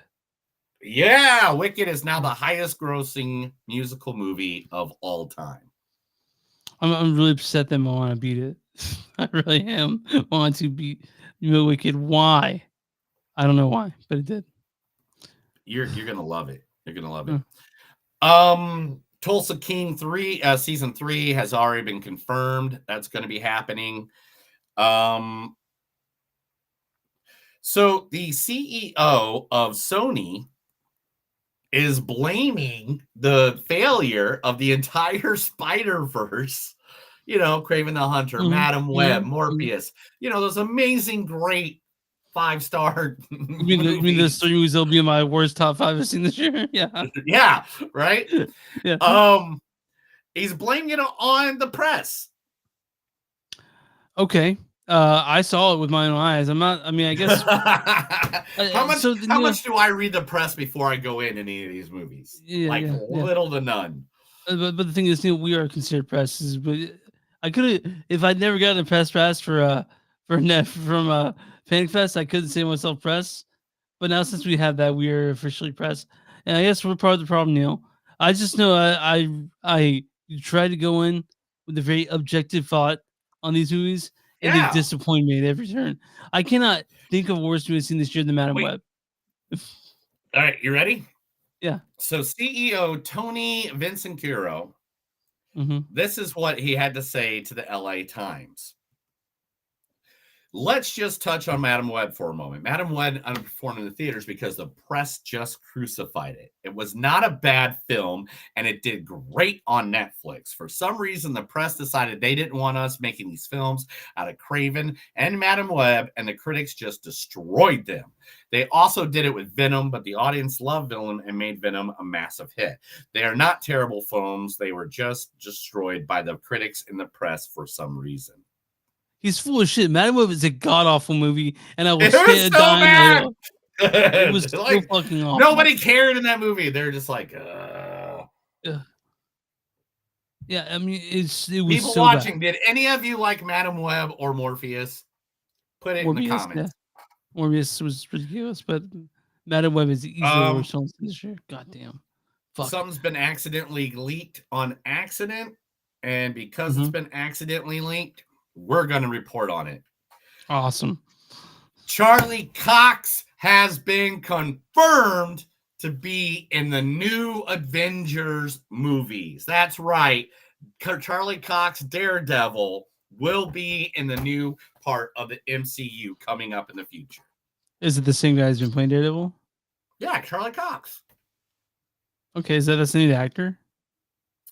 Yeah, Wicked is now the highest grossing musical movie of all time. I'm really upset that Moana beat it. I really am. Want to beat Wicked. Why? I don't know why, but it did. You're gonna love it. You're gonna love it. Tulsa King 3 season 3 has already been confirmed. That's going to be happening. So the CEO of Sony is blaming the failure of the entire Spider-Verse You know, Craven the Hunter, Madam Web, Mhm. Morpheus. You know, those amazing, great 5-star You mean those movies. 3 movies will be in my worst top 5 I've seen this year? Yeah. Yeah, right? Yeah. He's blaming it on the press. Okay. I saw it with my own eyes. I mean, I guess How much do I read the press before I go in any of these movies? Yeah, Like yeah, yeah. little to none. But the thing is, we are considered presses. But I could have, if I'd never gotten a press pass for net from Panic Fest, I couldn't say myself press. But now since we have that, we are officially press, and I guess we're part of the problem, Neil. I just know I try to go in with a very objective thought on these movies, and they Yeah. disappoint me at every turn. I cannot think of a worse movie I've seen this year than Madam Web. All right, you ready? Yeah. So CEO Tony Vincenturo, this is what he had to say to the LA Times. Let's just touch on Madam Web for a moment. Madam Web underperformed in the theaters because the press just crucified it. It was not a bad film, and it did great on Netflix. For some reason, the press decided they didn't want us making these films out of Craven and Madam Web, and the critics just destroyed them. They also did it with Venom, but the audience loved Venom and made Venom a massive hit. They are not terrible films. They were just destroyed by the critics and the press for some reason. He's full of shit. Madam Web is a god awful movie, and I will It was stand so on the bad. hill. It was so fucking awful. Nobody cared in that movie. They're just like, Yeah, I mean, it was people so watching. bad. Did any of you like Madam Web or Morpheus? Put it in the comments. Yeah. Morbius was ridiculous, but Madam Web is easily the worst film this year. Goddamn. Fuck. Something's been accidentally leaked on accident, and because it's been accidentally leaked, we're going to report on it. Awesome. Charlie Cox has been confirmed to be in the new Avengers movies. That's right. Charlie Cox, Daredevil, will be in the new part of the MCU coming up in the future. Is it the same guy who's been playing Daredevil? Yeah, Charlie Cox. Okay, is that the same actor?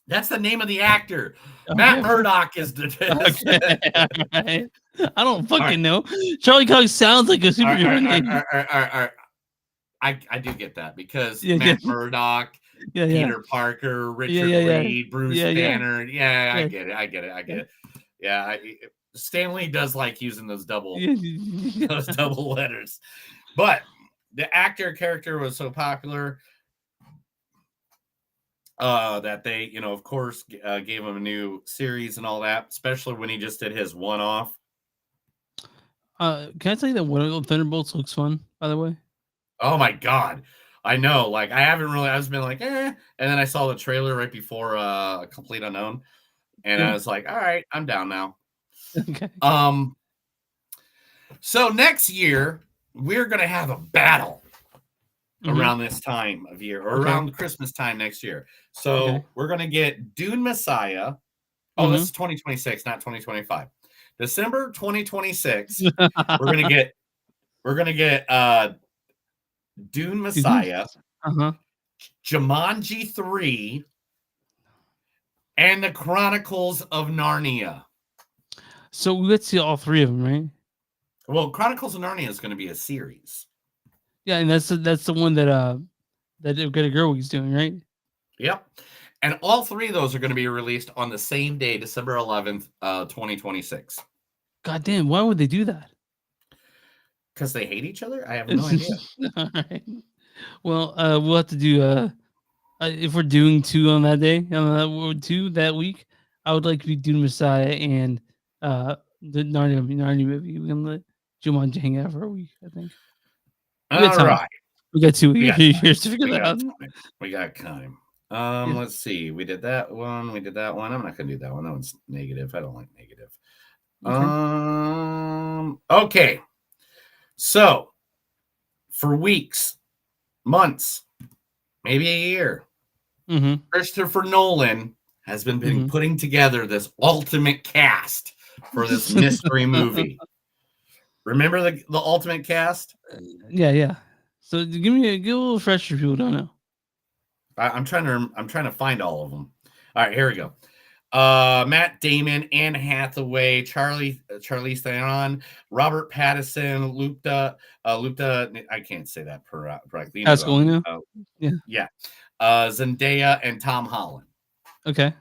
That's the name of the actor. Okay. Matt Murdock is the. Okay. I don't fucking know. Charlie Cox sounds like a superhero name. I do get that because Matt Murdock, Peter Parker, Richard Reed, Bruce Banner. Yeah, I get it. Yeah, Stan Lee does like using those double letters. But the actor character was so popular that they, of course, gave him a new series and all that, especially when he just did his one-off. Can I tell you that one of Thunderbolts looks fun, by the way? Oh my god. I know. Like, I haven't really, I've been like, and then I saw the trailer right before Complete Unknown. And I was like, all right, I'm down now. Okay. So next year, we're gonna have a battle around this time of year, or around Christmas time next year. So we're gonna get Dune Messiah. Oh, this is 2026, not 2025. December 2026. we're gonna get Dune Messiah, Jumanji 3, and the Chronicles of Narnia. So we get to see all three of them, right? Well, Chronicles of Narnia is going to be a series. Yeah, and that's the one that Greta Gerwig's doing, right? Yep. And all three of those are going to be released on the same day, December 11th, 2026. God damn, why would they do that? Because they hate each other? I have no idea. All right. Well, we'll have to do if we're doing two on that day, two that week, I would like to be Dune Messiah and the Narnia movie. We can let Jumanji hang out for a week, I think. All right. We got 2 years to figure that out. We got time. Let's see. We did that one. I'm not going to do that one. That one's negative. I don't like negative. Okay. So, for weeks, months, maybe a year, Christopher Nolan has been putting together this ultimate cast for this mystery movie. Remember the ultimate cast? Yeah. So give a little refresher if people don't know. I'm trying to find all of them. All right, here we go. Matt Damon, Anne Hathaway, Charlize Theron, Robert Pattinson, Lupta. I can't say that correctly. You know who I'm- Pascalina. Yeah. yeah. Zendaya and Tom Holland. Okay.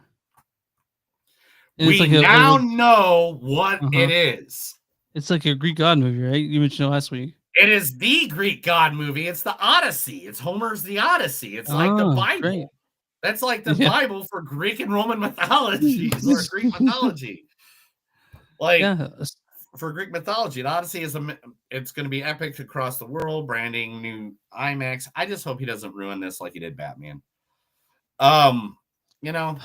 And We now know what it is. It's like a Greek god movie, right? You mentioned it last week. It is the Greek god movie. It's the Odyssey. It's Homer's The Odyssey. It's like the Bible. Great. That's like the Bible for Greek and Roman mythologies or Greek mythology. Like for Greek mythology, the Odyssey it's going to be epic across the world. Branding, new IMAX. I just hope he doesn't ruin this like he did Batman. You know.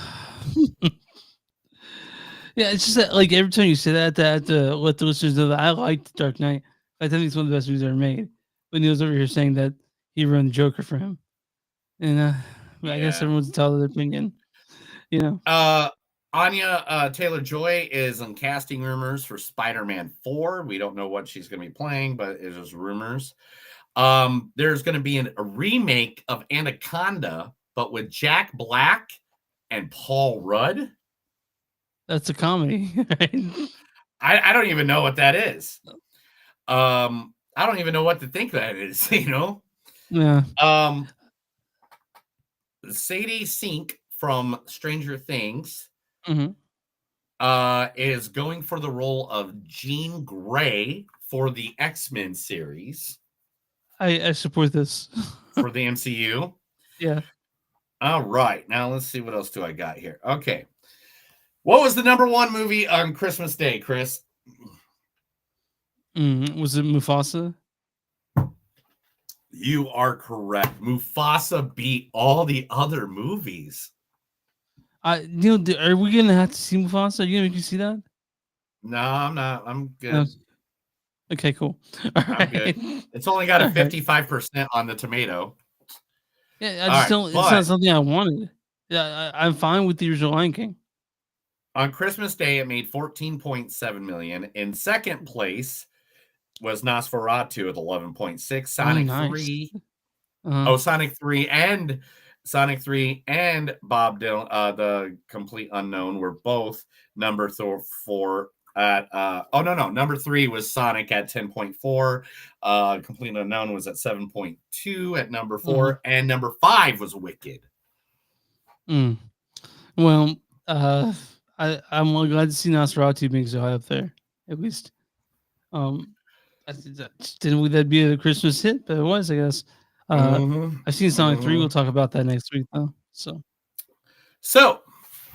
Yeah, it's just that, like, every time you say that, let the listeners know that I liked Dark Knight. I think it's one of the best movies ever made. But Neil's over here saying that he ruined Joker for him, and I guess everyone's entitled to their opinion. You know. Anya Taylor-Joy is on casting rumors for Spider-Man 4. We don't know what she's going to be playing, but it's just rumors. There's going to be a remake of Anaconda, but with Jack Black and Paul Rudd. That's a comedy. Right? I don't even know what that is. I don't even know what to think that is, you know? Yeah. Sadie Sink from Stranger Things Mm-hmm. is going for the role of Jean Grey for the X-Men series. I support this. For the MCU. Yeah. All right. Now let's see what else do I got here. Okay. What was the number one movie on Christmas Day, Chris? Was it Mufasa? You are correct. Mufasa beat all the other movies. Neil, are we gonna have to see Mufasa? Are you gonna make me see that? No, I'm not. I'm good. Okay, cool. I'm good. It's only got a 55% on the tomato. Yeah, I just don't. It's not something I wanted. Yeah, I'm fine with the original Lion King. On Christmas Day, it made 14.7 million. In second place was Nosferatu at 11.6. Sonic 3. Sonic 3 and Bob Dylan, the Complete Unknown, were both number 4 at number 3 was Sonic at 10.4. Complete Unknown was at 7.2 at number 4, and number 5 was Wicked. Well, I'm glad to see Nosferatu being so high up there, at least. I didn't that'd be a Christmas hit, but it was, I guess. I've seen Sonic 3. We'll talk about that next week, though. So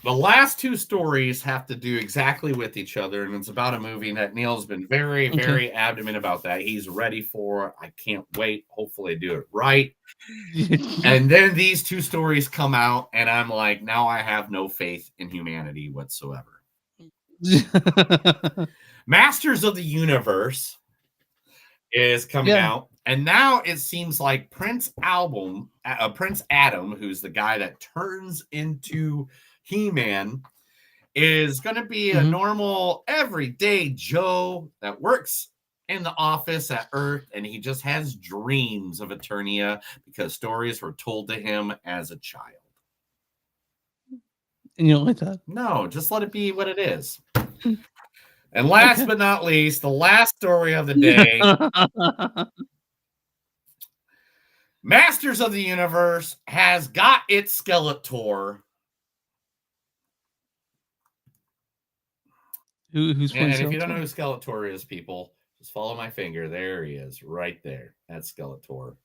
the last two stories have to do exactly with each other, and it's about a movie that Neil's been very, very adamant about that. He's ready for. I can't wait. Hopefully, I do it right. And then these two stories come out, and I'm like, now I have no faith in humanity whatsoever. Masters of the Universe is coming out, and now it seems like Prince Adam, who's the guy that turns into He-Man, is going to be a normal, everyday Joe that works in the office at Earth, and he just has dreams of Eternia because stories were told to him as a child. And you don't like that? No, just let it be what it is. And last but not least, the last story of the day. Masters of the Universe has got its Skeletor. Who's and if you don't know who Skeletor is, people, just follow my finger. There he is, right there. That's Skeletor.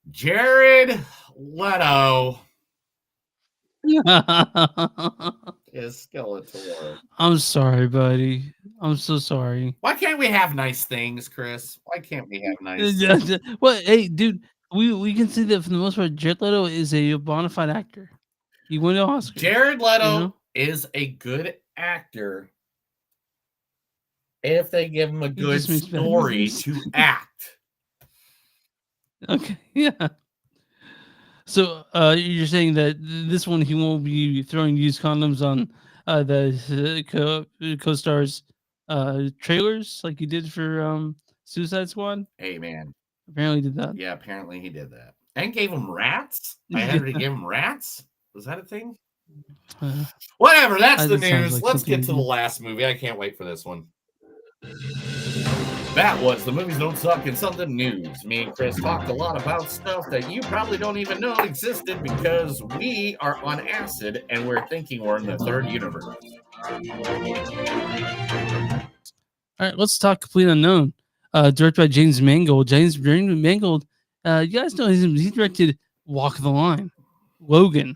Jared Leto is Skeletor. I'm sorry, buddy. I'm so sorry. Why can't we have nice things, Chris? Why can't we have nice things? Well, hey, dude, we can see that for the most part, Jared Leto is a bona fide actor. He won an Oscar. Jared Leto is a good actor if they give him a good story to act. Okay, yeah. So you're saying that this one he won't be throwing used condoms on the co-stars trailers like he did for Suicide Squad? Hey, man. Apparently he did that. Yeah, apparently he did that. And gave him rats? I had to give him rats? Was that a thing? Whatever, that's the news. Like Let's get to the last movie. I can't wait for this one. That was The Movies Don't Suck and Something News. Me and Chris talked a lot about stuff that you probably don't even know existed because we are on acid and we're thinking we're in the third universe. All right, let's talk Complete Unknown. Directed by James Mangold. James Mangold, you guys know he directed Walk the Line, Logan,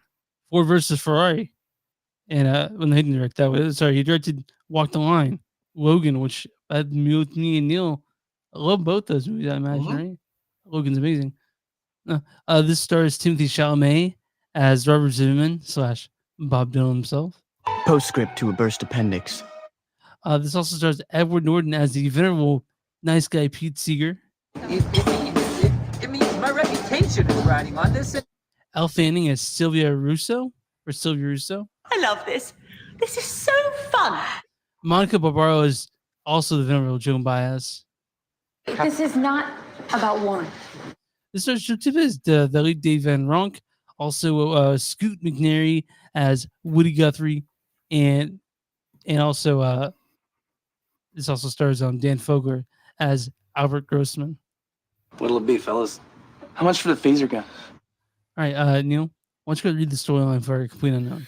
Ford versus Ferrari. And when he didn't direct that, he directed Walk the Line, Logan, which had me and Neil. I love both those movies, I imagine, right? Logan's amazing. This stars Timothy Chalamet as Robert Zimmerman / Bob Dylan himself. Postscript to a burst appendix. This also stars Edward Norton as the venerable nice guy Pete Seeger. It means my reputation is riding on this. Elle Fanning as Sylvia Russo. I love this. This is so fun. Monica Barbaro is also the venerable Joan Baez. This is not about Warren. This stars the late Dave Van Ronk, also Scoot McNairy as Woody Guthrie, and also this also stars Dan Fogler as Albert Grossman. What'll it be, fellas? How much for the phaser gun? All right, Neil, why don't you go read the storyline for Complete Unknown?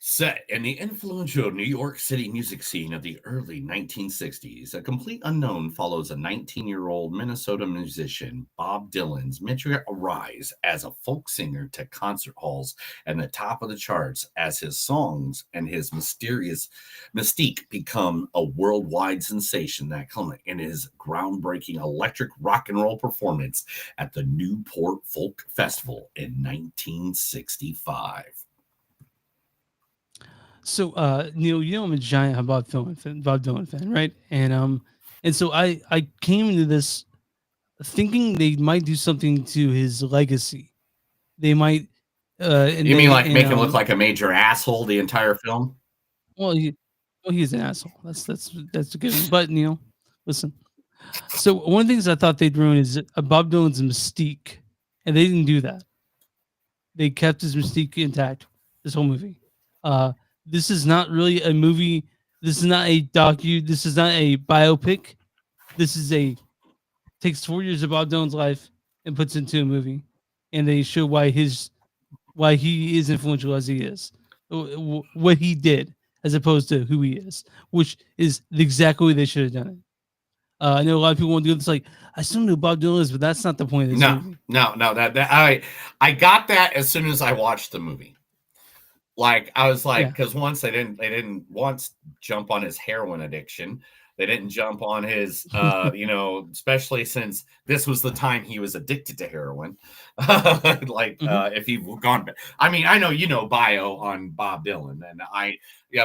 Set in the influential New York City music scene of the early 1960s, A Complete Unknown follows a 19-year-old Minnesota musician, Bob Dylan's meteoric rise as a folk singer to concert halls and the top of the charts as his songs and his mysterious mystique become a worldwide sensation that culminates in his groundbreaking electric rock and roll performance at the Newport Folk Festival in 1965. So, Neil, you know I'm a giant Bob Dylan fan, right? And so I came into this thinking they might do something to his legacy. They might. You mean like make him look like a major asshole the entire film? Well, he's an asshole. That's a good one. But Neil, listen. So one of the things I thought they'd ruin is Bob Dylan's mystique, and they didn't do that. They kept his mystique intact this whole movie. This is not really a movie. This is not a docu. This is not a biopic. This is takes 4 years of Bob Dylan's life and puts it into a movie, and they show why he is influential as he is, what he did as opposed to who he is, which is exactly what they should have done it. I know a lot of people want to do this. Like, I still know who Bob Dylan is, but that's not the point of this movie. No. That I got that as soon as I watched the movie. Like I was like, because once they didn't once jump on his heroin addiction. They didn't jump on his, especially since this was the time he was addicted to heroin. If he'd gone, I mean, I know you know bio on Bob Dylan, and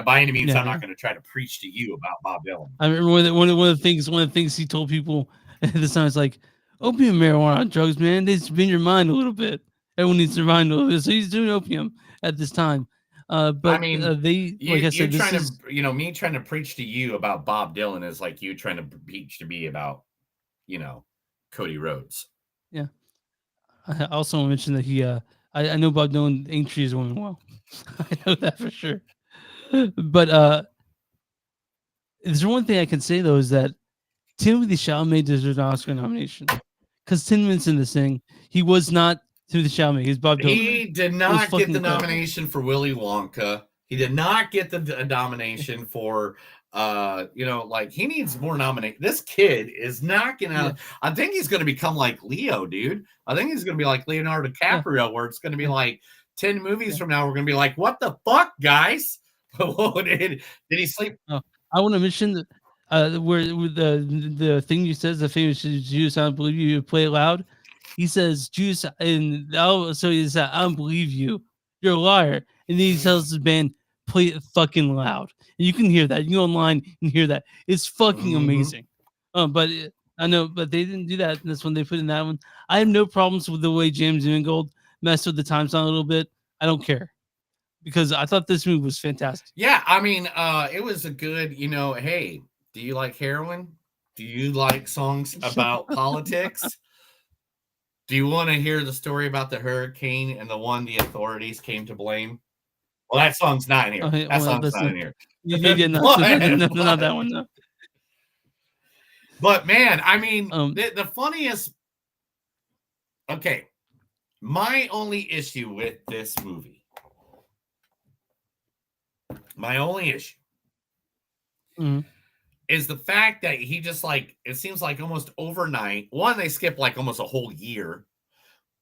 by any means, I'm not going to try to preach to you about Bob Dylan. I remember one of the things he told people at this time is like, opium, marijuana, drugs, man, they spin your mind a little bit. Everyone needs to mind a little bit. So he's doing opium at this time. But I mean, me trying to preach to you about Bob Dylan is like you trying to preach to me about, Cody Rhodes. Yeah. I also want to mention that he, I know Bob Dylan ain't treated his woman well. I know that for sure. But there's one thing I can say though is that Timothy Chalamet deserves an Oscar nomination because 10 minutes in this thing, he was not Timothy Chalamet. He's Bob Dylan. He did not get the nomination for Willy Wonka. He did not get the nomination for, he needs more nomination. This kid is not going to, I think he's going to become like Leo, dude. I think he's going to be like Leonardo DiCaprio, where it's going to be like 10 movies from now. We're going to be like, what the fuck, guys? did he sleep? Oh, I want to mention that where the thing you says, the famous Judas, I don't believe you play it loud. He says, Judas, and so he said, I don't believe you. You're a liar. And then he tells the band, play it fucking loud. And you can hear that. You go online and hear that. It's fucking amazing. But I know, but they didn't do that. And that's when they put in that one. I have no problems with the way James Mangold messed with the time zone a little bit. I don't care. Because I thought this movie was fantastic. Yeah, I mean, it was a good, hey, do you like heroin? Do you like songs about politics? Do you want to hear the story about the hurricane and the one the authorities came to blame? Well, that song's not in here. Okay, That well, song's that's not in here. yeah, no, not that one. No. But man, I mean, the funniest. Okay, my only issue with this movie, my only issue, is the fact that he just like it seems like almost overnight. One, they skip like almost a whole year.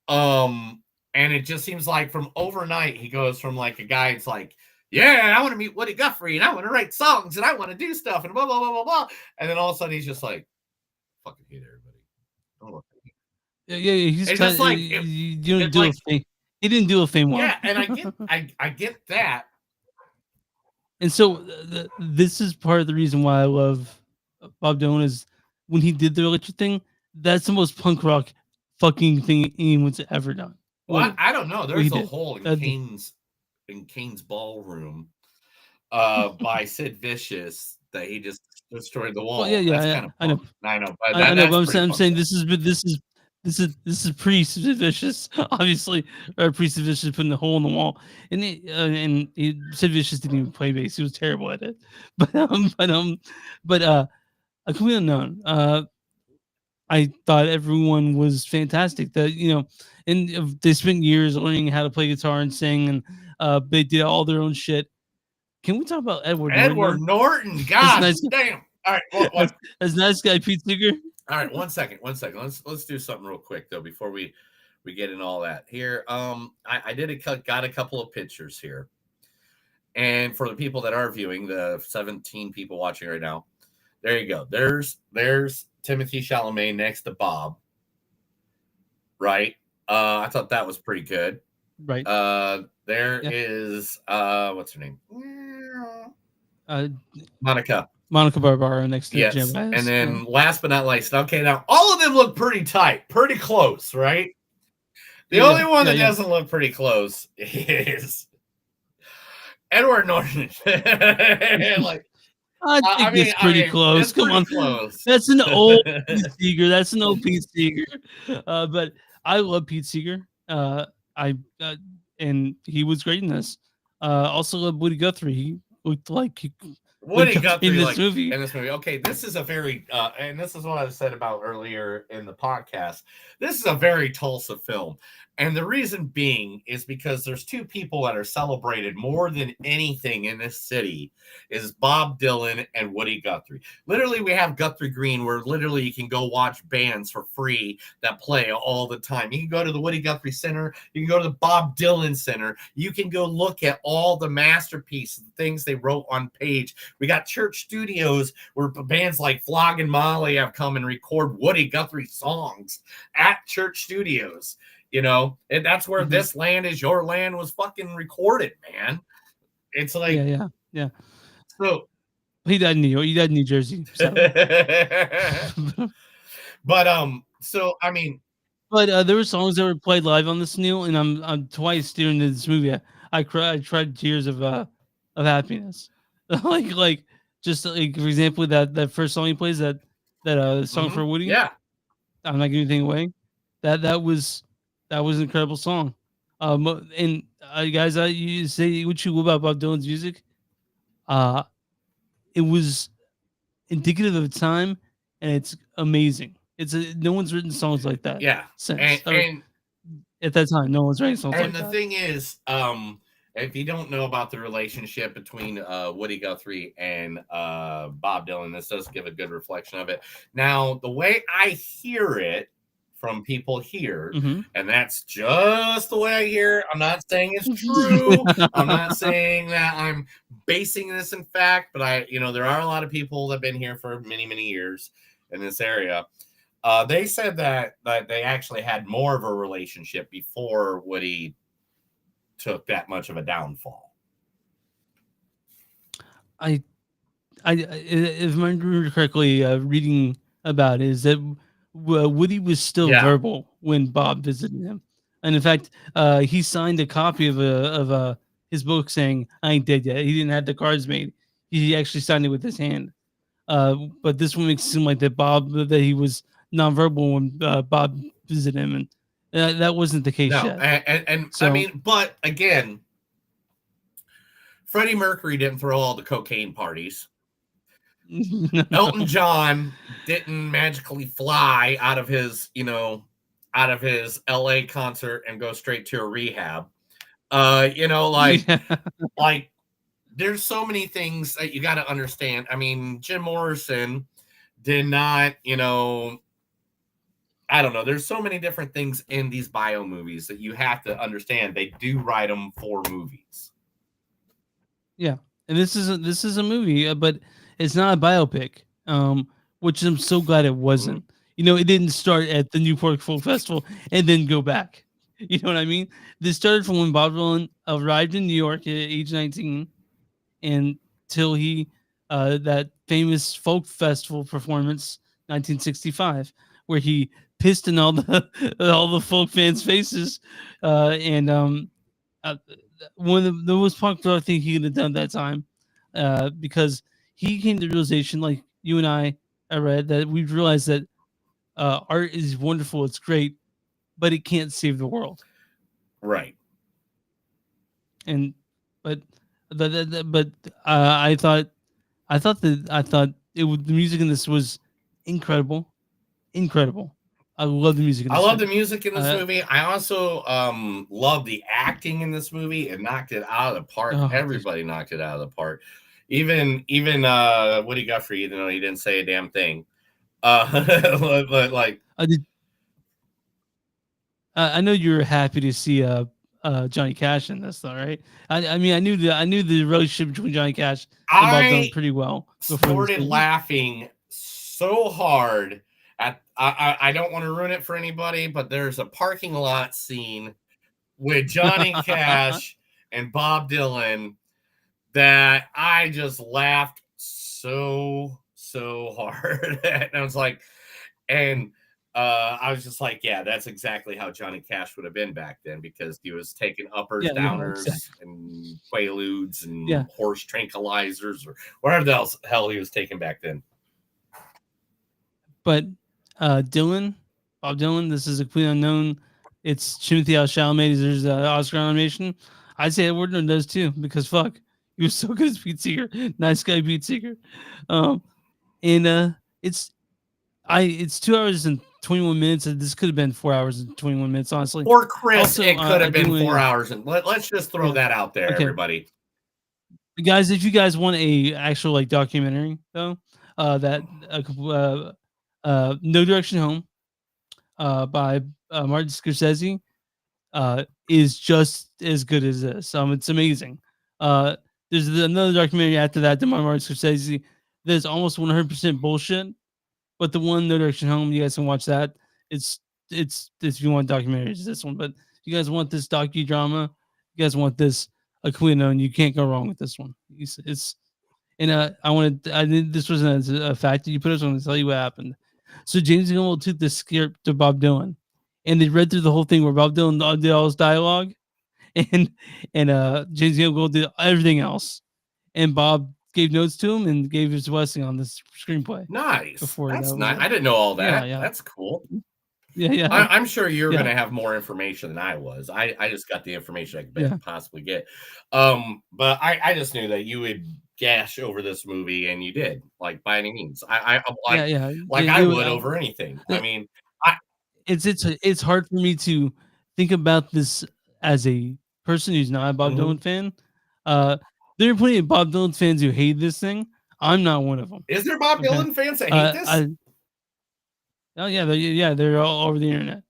And it just seems like from overnight, he goes from like a guy, it's like, yeah, I want to meet Woody Guthrie and I want to write songs and I want to do stuff and blah, blah, blah, blah, blah. And then all of a sudden he's just like, fucking hate everybody. Don't look at me. Yeah, he's It's just like, he didn't do a thing. He didn't do a thing one. Yeah, and I get that. And so this is part of the reason why I love Bob Dylan is when he did the electric thing, that's the most punk rock fucking thing anyone's ever done. Well, I don't know. There's a did. hole in Kane's ballroom by Sid Vicious that he just destroyed the wall. Well, yeah, That's kind of I know. I know. But I know, that's but I'm saying pretty this is pre Sid Vicious, obviously, or pre Sid Vicious putting the hole in the wall, and Sid Vicious didn't even play bass; he was terrible at it. But a completely unknown. I thought everyone was fantastic. That and they spent years learning how to play guitar and sing, and they did all their own shit. Can we talk about Edward Norton? God nice, damn! All right, as nice guy Pete Seeger. All right, one second. Let's do something real quick though before we get into all that. Here, I got a couple of pictures here, and for the people that are viewing, the 17 people watching right now, there you go. There's Timothy Chalamet next to Bob. Right. I thought that was pretty good. Right. There is what's her name? Monica Barbaro next to Jim. And then last but not least, okay, now all of them look pretty tight, pretty close, right? The only one that doesn't look pretty close is Edward Norton. Like, I think it's pretty close. Come on, close. That's an old Pete Seeger. That's an old Pete Seeger. But I love Pete Seeger. And he was great in this. Also love Woody Guthrie. He looked like Woody Guthrie in this movie. Okay, this is a very and this is what I said about earlier in the podcast. This is a very Tulsa film. And the reason being is because there's two people that are celebrated more than anything in this city is Bob Dylan and Woody Guthrie. Literally, we have Guthrie Green where literally you can go watch bands for free that play all the time. You can go to the Woody Guthrie Center. You can go to the Bob Dylan Center. You can go look at all the masterpieces, the things they wrote on page. We got church studios where bands like Flog and Molly have come and record Woody Guthrie songs at church studios. And that's where This Land Is Your Land was fucking recorded, man. It's like, yeah. So he died in New Jersey. So. But so I mean, but there were songs that were played live on this Neil, and I'm twice during this movie. I cried tears of happiness, like just like for example that first song he plays that song for Woody. Yeah, I'm not giving anything away. That was an incredible song. And guys, you say what you love about Bob Dylan's music. It was indicative of its time, and it's amazing. No one's written songs like that. Yeah, since and at that time, no one's writing songs like that. And the thing is, if you don't know about the relationship between Woody Guthrie and Bob Dylan, this does give a good reflection of it. Now, the way I hear it from people here, and that's just the way I hear it. I'm not saying it's true. I'm not saying that I'm basing this in fact, but there are a lot of people that have been here for many, many years in this area. They said that they actually had more of a relationship before Woody took that much of a downfall. If I remember correctly, reading about it is that Woody was still verbal when Bob visited him, and in fact, he signed a copy of his book saying, "I ain't dead yet." He didn't have the cards made; he actually signed it with his hand. But this one makes it seem like that he was nonverbal when Bob visited him, That wasn't the case No, yet. and So I mean, but again, Freddie Mercury didn't throw all the cocaine parties. Elton John didn't magically fly out of his, out of his LA concert and go straight to a rehab. Like there's so many things that you got to understand. I mean, Jim Morrison did not, I don't know. There's so many different things in these bio movies that you have to understand. They do write them for movies. Yeah, and this is a movie, but it's not a biopic. Which I'm so glad it wasn't. It didn't start at the Newport Folk Festival and then go back. You know what I mean? This started from when Bob Dylan arrived in New York at age 19, and till he that famous folk festival performance 1965, where he pissed in all the all the folk fans' faces, and uh, one of the most popular thing he could have done that time, because he came to the realization, like you and I read that we've realized that art is wonderful, it's great, but it can't save the world. Right. And but but I thought the music in this was incredible, incredible. I love the music in I this love the movie. music in this movie. I also love the acting in this movie. It knocked it out of the park. Oh, Everybody knocked it out of the park. Even Woody Guthrie, even though he didn't say a damn thing. But like I know you were happy to see Johnny Cash in this, though, right? I mean, I knew the relationship between Johnny Cash and Bob Dylan pretty well before this started movie. laughing so hard at I don't want to ruin it for anybody, but there's a parking lot scene with Johnny Cash and Bob Dylan that I just laughed so hard. And I was like, I was just like, yeah, that's exactly how Johnny Cash would have been back then, because he was taking uppers, Yeah, downers, exactly. and quaaludes and Yeah. horse tranquilizers, or whatever the hell he was taking back then. But Bob Dylan, this is a clean unknown. It's Timothy Chalamet. There's an Oscar nomination. I'd say Edward Norton does too, because fuck, he was so good as Pete Seeger. Nice guy, Pete Seeger. And it's 2 hours and 21 minutes. This could have been 4 hours and 21 minutes, honestly. For Chris, Also, it could I have do been wanna- 4 hours, and let's just throw Yeah. that out there, Okay. everybody. Guys, if you guys want a actual like documentary though, that No Direction Home by Martin Scorsese is just as good as this. It's amazing. There's another documentary after that, by Martin Scorsese, that's almost 100% bullshit. But the one No Direction Home, you guys can watch that. It's if you want documentaries, it's this one. But if you guys want this docudrama, you guys want this Aquino, and you can't go wrong with this one. It's and I did this wasn't a fact that you put us on to tell you what happened. So James Gilmore took the script to Bob Dylan, and they read through the whole thing where Bob Dylan did all his dialogue, and James Gilmore did everything else, and Bob gave notes to him and gave his blessing on this screenplay. Nice. Before That's that nice. was- I didn't know all that. Yeah. That's cool. Yeah. I'm sure you're Yeah. going to have more information than I was. I just got the information I could Yeah. possibly get. But I just knew that you would gash over this movie, and you did, like, by any means. I would over anything. I mean, it's hard for me to think about this as a person who's not a Bob Dylan fan. There are plenty of Bob Dylan fans who hate this thing. I'm not one of them. Is there Bob Dylan fans that hate this? Oh yeah, they're all over the internet.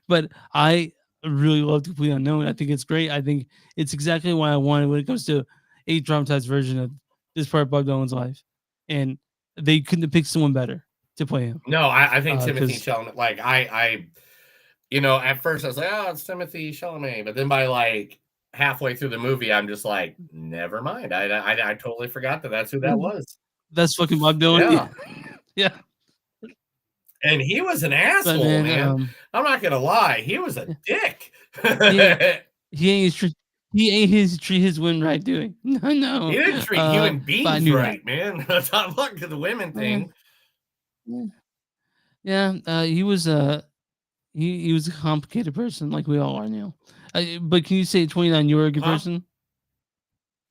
But I really love Complete Unknown. I think it's great. I think it's exactly what I wanted when it comes to a dramatized version of this part of Bob Dylan's life, and they couldn't have picked someone better to play him. No, I think Timothy 'cause- Chalamet. Like I at first I was like, oh, it's Timothy Chalamet, but then by like halfway through the movie, I'm just like, never mind. I totally forgot that's who that was. That's fucking Bob Dylan. Yeah. Yeah. And he was an asshole, man, man. I'm not gonna lie, he was a dick. He ain't treat his women right doing. No. He didn't treat human but I beings knew right, man. Not luck to the women thing. Yeah, he was He was a complicated person, like we all are now. But can you say at 29 you were a good Huh? person?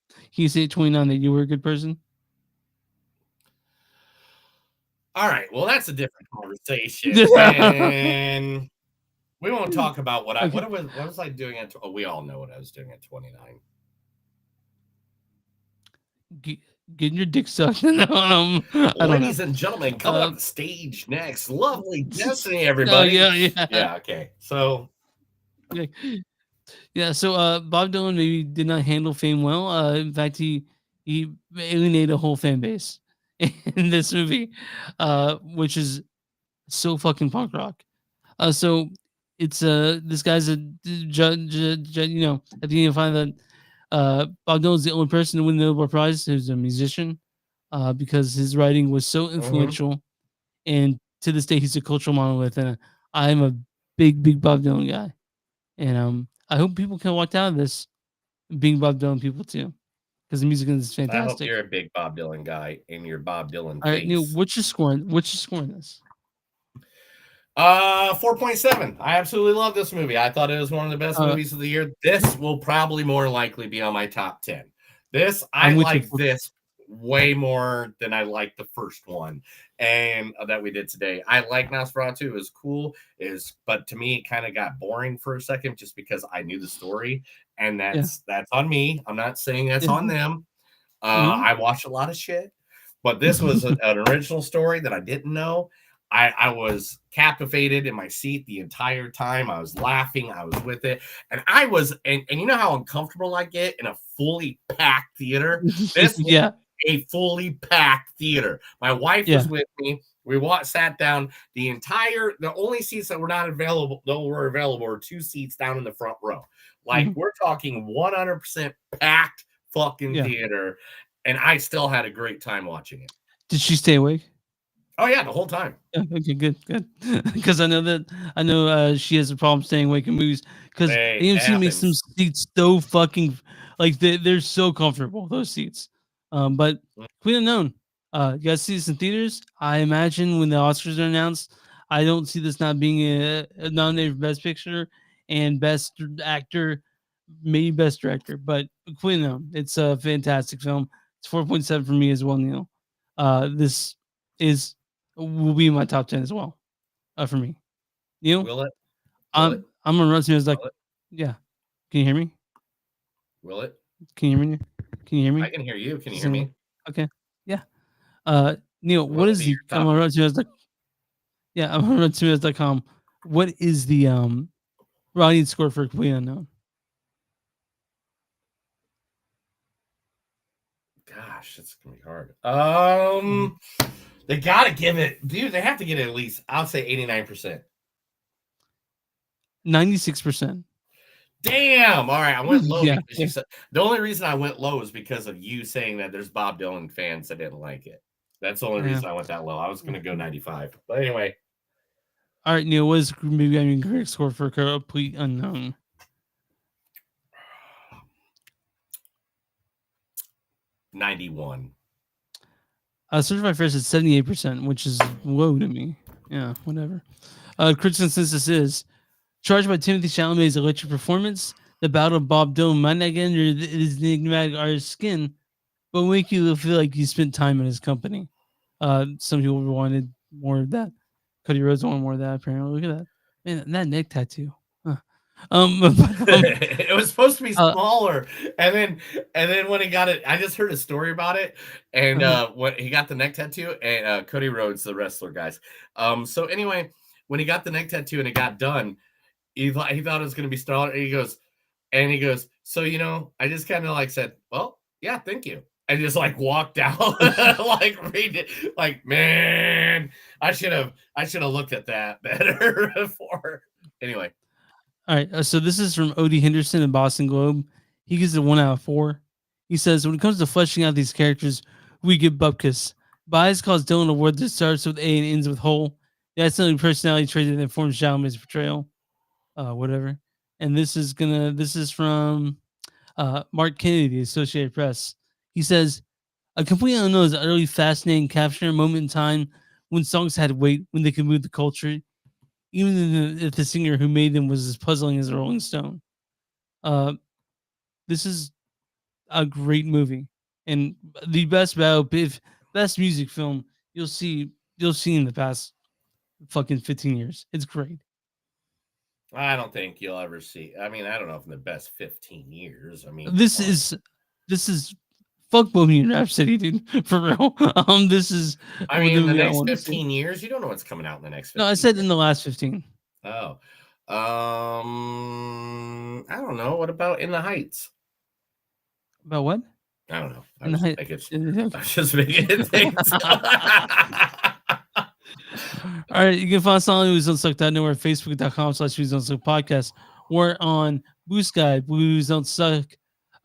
Can you say at 29 that you were a good person? All right. Well, that's a different conversation, and we won't talk about what Okay. what was I doing at. We all know what I was doing at 29. Getting your dick sucked. I don't know. Ladies and gentlemen, coming up the stage next, lovely Destiny, everybody. yeah. Okay. So Yeah. So Bob Dylan maybe did not handle fame well. In fact, he alienated a whole fan base in this movie, which is so fucking punk rock. So it's this guy's a judge. You know, at the end, you find that Bob Dylan's the only person to win the Nobel Prize who's a musician, because his writing was so influential, and to this day, he's a cultural monolith. And I'm a big Bob Dylan guy, and I hope people can walk out of this being Bob Dylan people too, because the music is I hope fantastic. you're a big Bob Dylan guy and your Bob Dylan All right, Neil, face. what's your scoring? What's your scoring this? 4.7. I absolutely love this movie. I thought it was one of the best movies of the year. This will probably more likely be on my top 10. I like this way more than I like the first one, and that we did today. I like Nosferatu. It was cool, but to me it kind of got boring for a second just because I knew the story, and that's on me. I'm not saying that's on them. I watched a lot of shit, but this was an original story that I didn't know. I was captivated in my seat the entire time. I was laughing. I was with it. And and you know how uncomfortable I get in a fully packed theater? This was a fully packed theater. My wife was with me. We sat down. The only seats that were not available, were 2 seats down in the front row. Like, we're talking 100% packed fucking theater. And I still had a great time watching it. Did she stay awake? Oh yeah, the whole time. Yeah, okay, good. Because I know she has a problem staying awake in movies because AMC makes some seats so fucking like they're so comfortable, those seats. But Queen Unknown, you guys see this in theaters? I imagine when the Oscars are announced, I don't see this not being a nominated for Best Picture and Best Actor, maybe Best Director. But Queen Unknown, it's a fantastic film. It's 4.7 for me as well, Neil. This will be in my top 10 as well, for me. You? Will it? I'm gonna run through. Like, yeah. Can you hear me? Will it? Can you hear me? Can you hear me? I can hear you. Can you hear me? Okay. Yeah. Neil, Will what it is be the? your top I'm gonna run through. Yeah, I'm gonna run through. What is the Ronnie score for Queen Unknown? Gosh, it's gonna be hard. They gotta give it, dude. They have to get it at least. I'll say 89%. 96%. Damn. All right, I went low because you said the only reason I went low is because of you saying that there's Bob Dylan fans that didn't like it. That's the only reason I went that low. I was gonna go 95, but anyway. All right, Neil, what is maybe correct score for Complete Unknown? 91. Certified Fresh is 78%, which is low to me. Yeah, whatever. Critics' consensus is charged by Timothy Chalamet's electric performance. The battle of Bob Dylan might not get under his enigmatic artist's skin, but will make you feel like you spent time in his company. Some people wanted more of that. Cody Rhodes wanted more of that. Apparently, look at that. Man, that neck tattoo. It was supposed to be smaller, and then when he got it, I just heard a story about it. And when he got the neck tattoo, and Cody Rhodes, the wrestler, guys. So anyway, when he got the neck tattoo and it got done, he thought it was going to be smaller. And he goes, so I just kind of like said, well, yeah, thank you, and just like walked out, like read it, like, man, I should have looked at that better before. Anyway. All right, so this is from Odie Henderson in Boston Globe. He gives it 1 out of 4. He says, when it comes to fleshing out these characters, we get bupkis. Bias calls Dylan a word that starts with A and ends with hole. That's the only personality trait that informs Chalamet's portrayal. Whatever. And this is from Mark Kennedy, the Associated Press. He says, a complete unknown is an utterly fascinating capture a moment in time when songs had weight, when they could move the culture. even if the singer who made them was as puzzling as a Rolling Stone. This is a great movie and the best best music film you'll see in the past fucking 15 years. It's great. I don't think you'll ever see. I mean, I don't know if in the best 15 years. I mean, This is fuck Bohemian Rhapsody, dude. For real. This is. I mean, the movie I next wanna see. 15 years, you don't know what's coming out in the next 15 No, I said in the last 15. Oh. I don't know. What about In the Heights? About what? I don't know. In the Heights. I was just making things. All right, you can find us on Blues.Suck.net or Facebook.com/Blues podcast. We're on Blue Sky, Blues Don't Suck.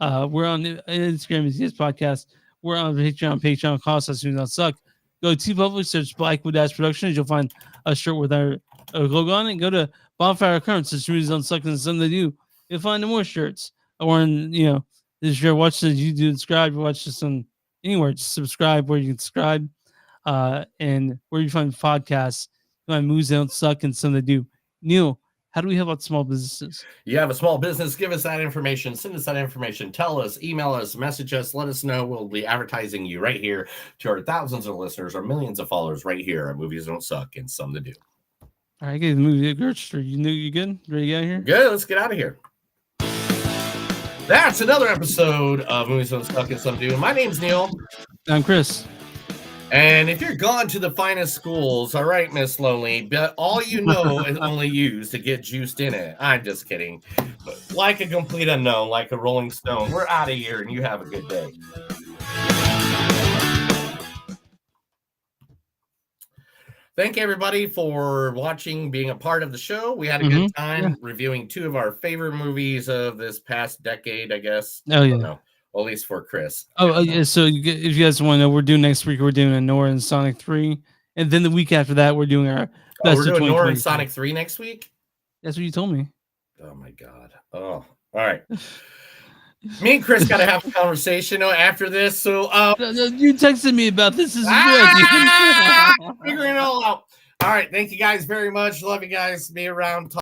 We're on Instagram, it's podcast. We're on Patreon, cost Blues Don't Suck. Go to Public, search Blackwood Dash Productions. You'll find a shirt with our logo on it. Go to Bonfire Currents, search Blues Don't Suck, and something to do. You'll find more shirts. Or, if you're watching this, you do subscribe. You watch this on anywhere, just subscribe where you can subscribe. And where you find podcasts, you find Moves Don't Suck and Something to Do. Neil, how do we help out small businesses? You have a small business, give us that information, send us that information, tell us, email us, message us, let us know. We'll be advertising you right here to our thousands of listeners or millions of followers right here at Movies Don't Suck and Something to Do. All right, I gave the movie a Gertster. You good? Ready to get out of here? Good, let's get out of here. That's another episode of Movies Don't Suck and Something to Do. My name's Neil. I'm Chris. And if you're gone to the finest schools, all right, Miss Lonely, but all you know is only used to get juiced in it. I'm just kidding. But like a complete unknown, like a Rolling Stone, we're out of here and you have a good day. Thank everybody for watching, being a part of the show. We had a good time reviewing two of our favorite movies of this past decade, I guess. Oh, yeah. I don't know. Well, at least for Chris. Yeah. So if you guys want to know, we're doing next week, we're doing a Nora and Sonic 3. And then the week after that, we're doing our best we're of doing Nora and 2023. Sonic 3 next week? That's what you told me. Oh, my God. Oh, all right. Me and Chris got to have a conversation after this. So you texted me about this. This is good. Figuring it all out. All right. Thank you guys very much. Love you guys. Be around.